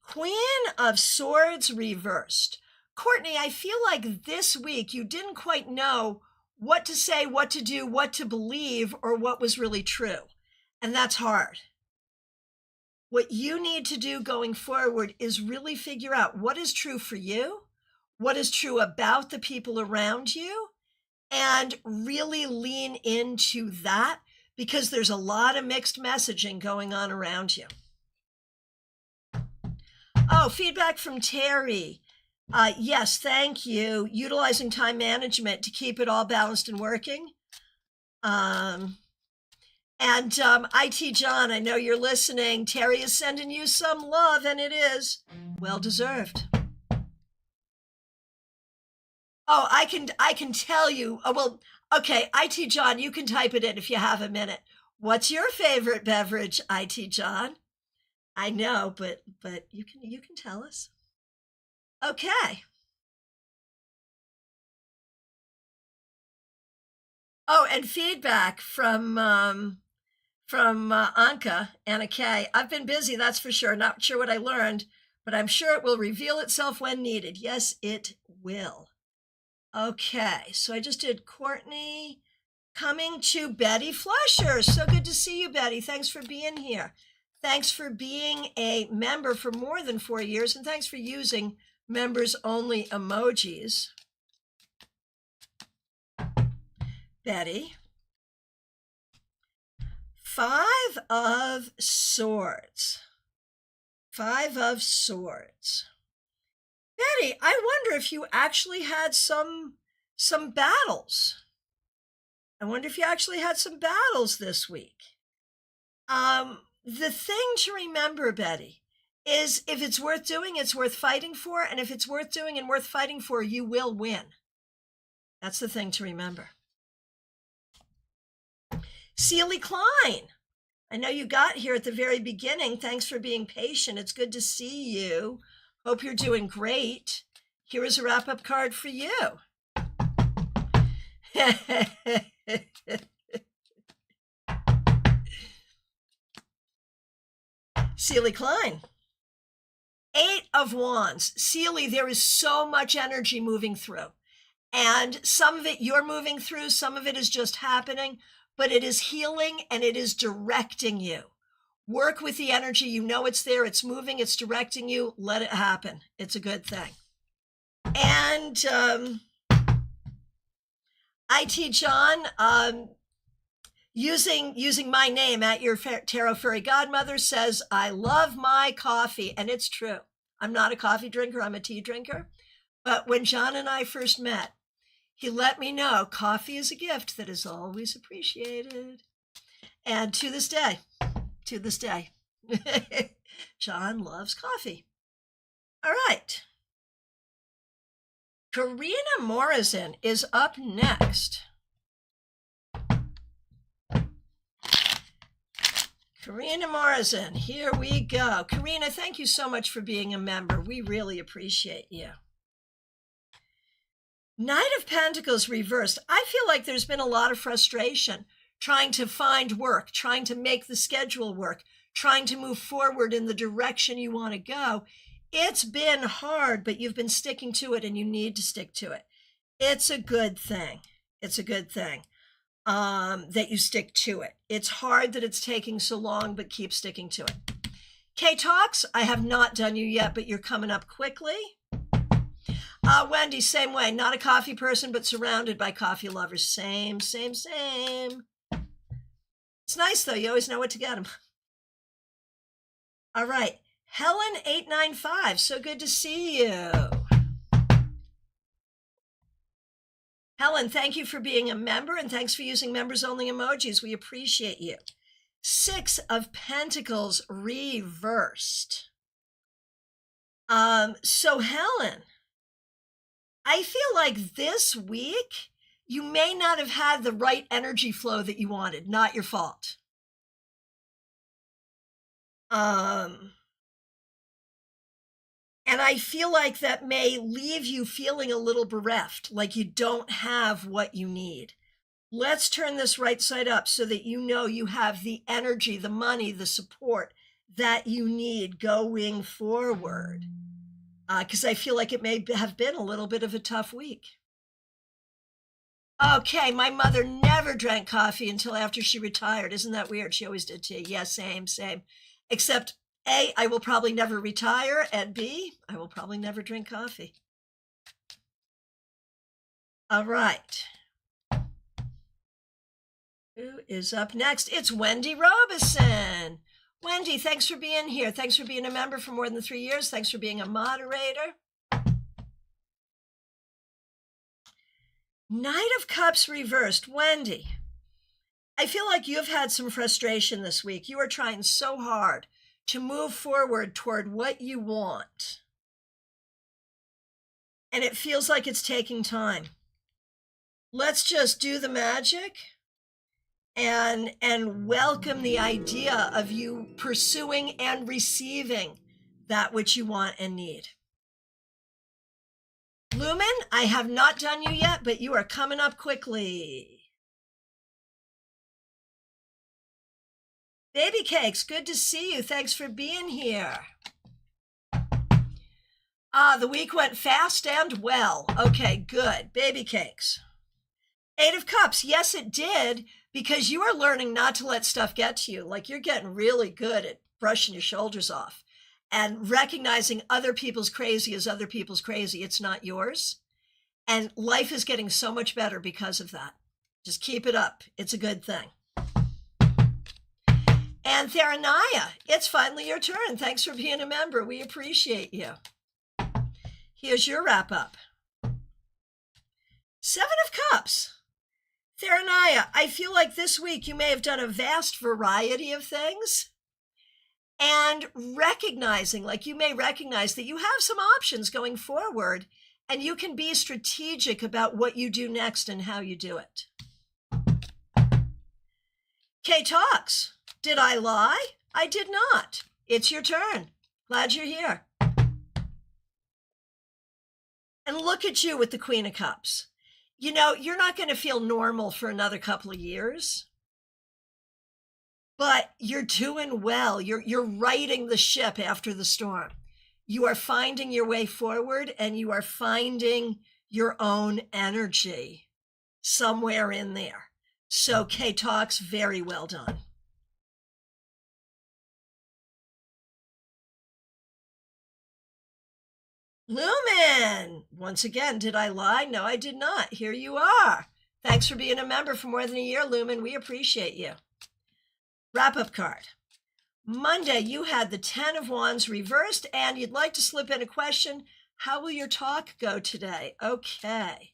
Queen of Swords reversed. Courtney, I feel like this week you didn't quite know what to say, what to do, what to believe, or what was really true. And that's hard. What you need to do going forward is really figure out what is true for you, what is true about the people around you, and really lean into that because there's a lot of mixed messaging going on around you. Oh, feedback from Terry. Yes, thank you. Utilizing time management to keep it all balanced and working. And IT John, I know you're listening. Terry is sending you some love, and it is well deserved. Oh, I can tell you. Oh, well, okay, IT John, you can type it in if you have a minute. What's your favorite beverage, IT John? I know, but you can tell us. Okay. Oh, and feedback from Anna K. I've been busy, that's for sure. Not sure what I learned, but I'm sure it will reveal itself when needed. Yes, it will. Okay, so I just did Courtney. Coming to Betty Flusher. So good to see you, Betty. Thanks for being here. Thanks for being a member for more than 4 years, and thanks for using members only emojis. Betty. 5 of Swords. 5 of Swords. Betty, I wonder if you actually had some battles. I wonder if you actually had some battles this week. The thing to remember, Betty, is if it's worth doing, it's worth fighting for. And if it's worth doing and worth fighting for, you will win. That's the thing to remember. Celie Klein, I know you got here at the very beginning. Thanks for being patient. It's good to see you. Hope you're doing great. Here is a wrap-up card for you. Celie Klein. 8 of Wands. Celie, there is so much energy moving through. And some of it you're moving through, some of it is just happening, but it is healing and it is directing you. Work with the energy. You know it's there, it's moving, it's directing you. Let it happen. It's a good thing. And IT John, using my name at your Tarot Fairy Godmother, says, I love my coffee. And it's true. I'm not a coffee drinker, I'm a tea drinker. But when John and I first met, he let me know coffee is a gift that is always appreciated. And to this day, John loves coffee. All right. Karina Morrison is up next. Karina Morrison, here we go. Karina, thank you so much for being a member. We really appreciate you. Knight of Pentacles reversed. I feel like there's been a lot of frustration trying to find work, trying to make the schedule work, trying to move forward in the direction you want to go. It's been hard, but you've been sticking to it and you need to stick to it. It's a good thing. It's a good thing that you stick to it. It's hard that it's taking so long, but keep sticking to it. K-Talks, I have not done you yet, but you're coming up quickly. Wendy, same way. Not a coffee person, but surrounded by coffee lovers. Same. It's nice, though. You always know what to get them. All right. Helen 895, so good to see you. Helen, thank you for being a member, and thanks for using members-only emojis. We appreciate you. 6 of Pentacles reversed. So Helen, I feel like this week you may not have had the right energy flow that you wanted. Not your fault. And I feel like that may leave you feeling a little bereft, like you don't have what you need. Let's turn this right side up so that you know you have the energy, the money, the support that you need going forward. Because I feel like it may have been a little bit of a tough week. Okay, my mother never drank coffee until after she retired. Isn't that weird? She always did tea. Yeah, same. Except A, I will probably never retire, and B, I will probably never drink coffee. All right. Who is up next? It's Wendy Robison. Wendy, thanks for being here. Thanks for being a member for more than 3 years. Thanks for being a moderator. Knight of Cups reversed. Wendy, I feel like you've had some frustration this week. You are trying so hard to move forward toward what you want. And it feels like it's taking time. Let's just do the magic and welcome the idea of you pursuing and receiving that which you want and need. Lumen, I have not done you yet, but you are coming up quickly. Baby Cakes, good to see you. Thanks for being here. The week went fast and well. Okay, good. Baby Cakes. 8 of Cups. Yes, it did, because you are learning not to let stuff get to you. Like, you're getting really good at brushing your shoulders off and recognizing other people's crazy is other people's crazy. It's not yours. And life is getting so much better because of that. Just keep it up. It's a good thing. And Theranaya, it's finally your turn. Thanks for being a member. We appreciate you. Here's your wrap up. 7 of Cups. Theranaya, I feel like this week you may have done a vast variety of things, and recognizing, like you may recognize that you have some options going forward, and you can be strategic about what you do next and how you do it. K Talks, did I lie? I did not. It's your turn. Glad you're here. And look at you with the Queen of Cups. You know, you're not going to feel normal for another couple of years, but you're doing well. You're righting the ship after the storm. You are finding your way forward, and you are finding your own energy somewhere in there. So K Talks, very well done. Lumen, once again, did I lie? No, I did not. Here you are. Thanks for being a member for more than a year, Lumen. We appreciate you. Wrap-up card. Monday, you had the 10 of Wands reversed, and you'd like to slip in a question. How will your talk go today? Okay.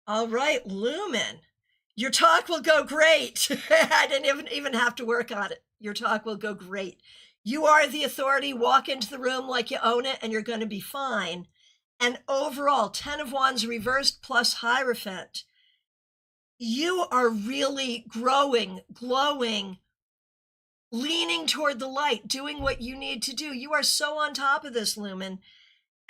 All right, Lumen. Your talk will go great. I didn't even have to work on it. Your talk will go great. You are the authority. Walk into the room like you own it, and you're going to be fine. And overall, 10 of Wands reversed plus Hierophant. You are really growing, glowing, leaning toward the light, doing what you need to do. You are so on top of this, Lumen.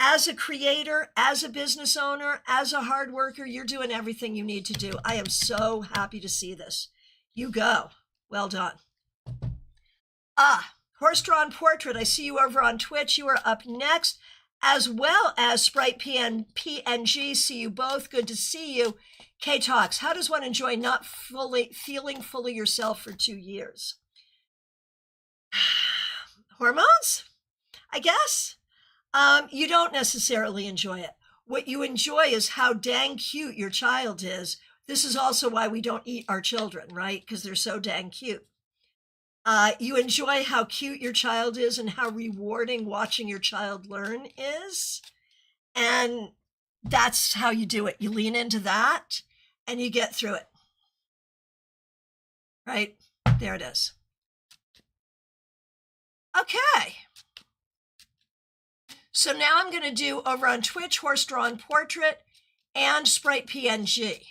As a creator, as a business owner, as a hard worker, you're doing everything you need to do. I am so happy to see this. You go. Well done. Horse-drawn portrait. I see you over on Twitch. You are up next, as well as Sprite PNG. See you both. Good to see you. K Talks. How does one enjoy not feeling fully yourself for 2 years? Hormones, I guess. You don't necessarily enjoy it. What you enjoy is how dang cute your child is. This is also why we don't eat our children, right? Because they're so dang cute. You enjoy how cute your child is and how rewarding watching your child learn is. And that's how you do it. You lean into that and you get through it. Right? There it is. Okay. So now I'm going to do over on Twitch, Horse-drawn portrait and Sprite PNG.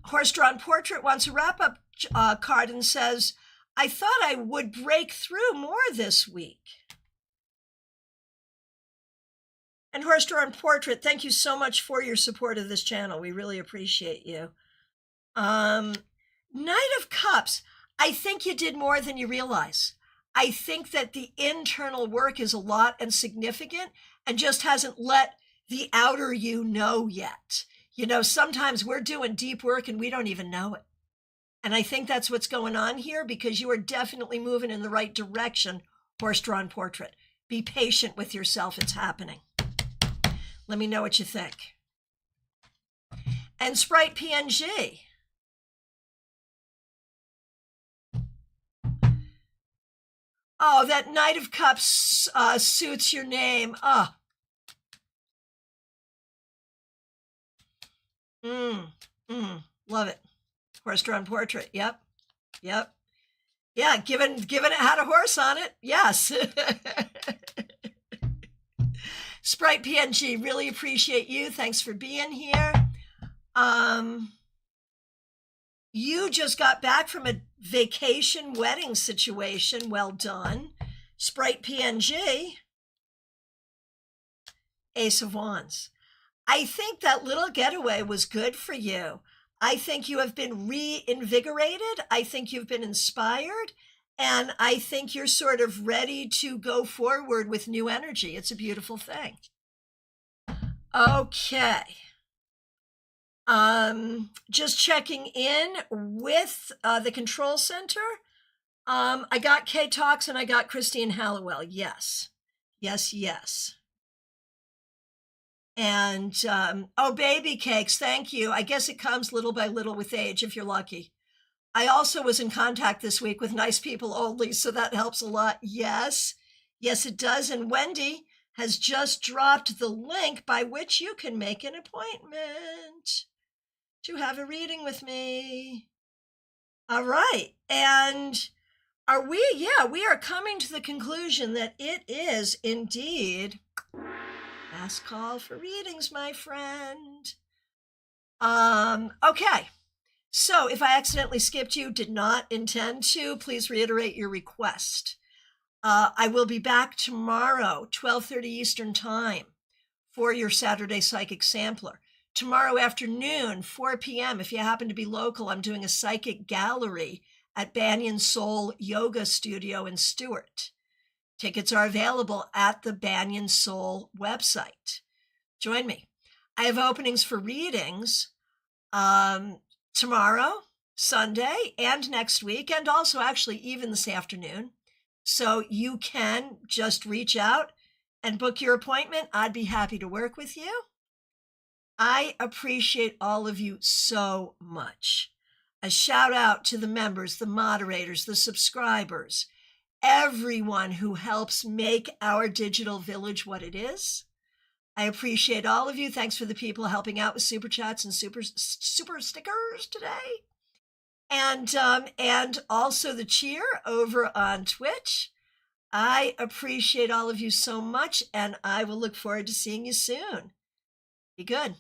Horse-drawn portrait wants a wrap-up card and says, I thought I would break through more this week. And Horse-drawn portrait, thank you so much for your support of this channel. We really appreciate you. Knight of Cups, I think you did more than you realize. I think that the internal work is a lot and significant and just hasn't let the outer you know yet. You know, sometimes we're doing deep work and we don't even know it. And I think that's what's going on here, because you are definitely moving in the right direction, Horse-drawn portrait. Be patient with yourself. It's happening. Let me know what you think. And Sprite PNG. Oh, that Knight of Cups suits your name. Mm, love it. Horse-drawn portrait. Yep. Yep. Yeah, given it had a horse on it. Yes. Sprite PNG, really appreciate you. Thanks for being here. You just got back from a vacation wedding situation. Well done. Sprite PNG, Ace of Wands. I think that little getaway was good for you. I think you have been reinvigorated. I think you've been inspired. And I think you're sort of ready to go forward with new energy. It's a beautiful thing. Okay. Just checking in with the control center. I got Kay Talks and I got Christine Halliwell. Yes. Yes. And oh, baby cakes, thank you. I guess it comes little by little with age if you're lucky. I also was in contact this week with Nice People Only, so that helps a lot. Yes, it does. And Wendy has just dropped the link by which you can make an appointment to have a reading with me. All right. And we are coming to the conclusion that it is indeed last call for readings, my friend. Okay. So if I accidentally skipped you, did not intend to, please reiterate your request. I will be back tomorrow, 12:30 Eastern Time, for your Saturday Psychic Sampler. Tomorrow afternoon, 4 p.m., if you happen to be local, I'm doing a psychic gallery at Banyan Soul Yoga Studio in Stewart. Tickets are available at the Banyan Soul website. Join me. I have openings for readings tomorrow, Sunday, and next week, and also actually even this afternoon. So you can just reach out and book your appointment. I'd be happy to work with you. I appreciate all of you so much. A shout out to the members, the moderators, the subscribers, everyone who helps make our digital village what it is. I appreciate all of you. Thanks for the people helping out with super chats and super stickers today. And also the cheer over on Twitch. I appreciate all of you so much, and I will look forward to seeing you soon. Be good.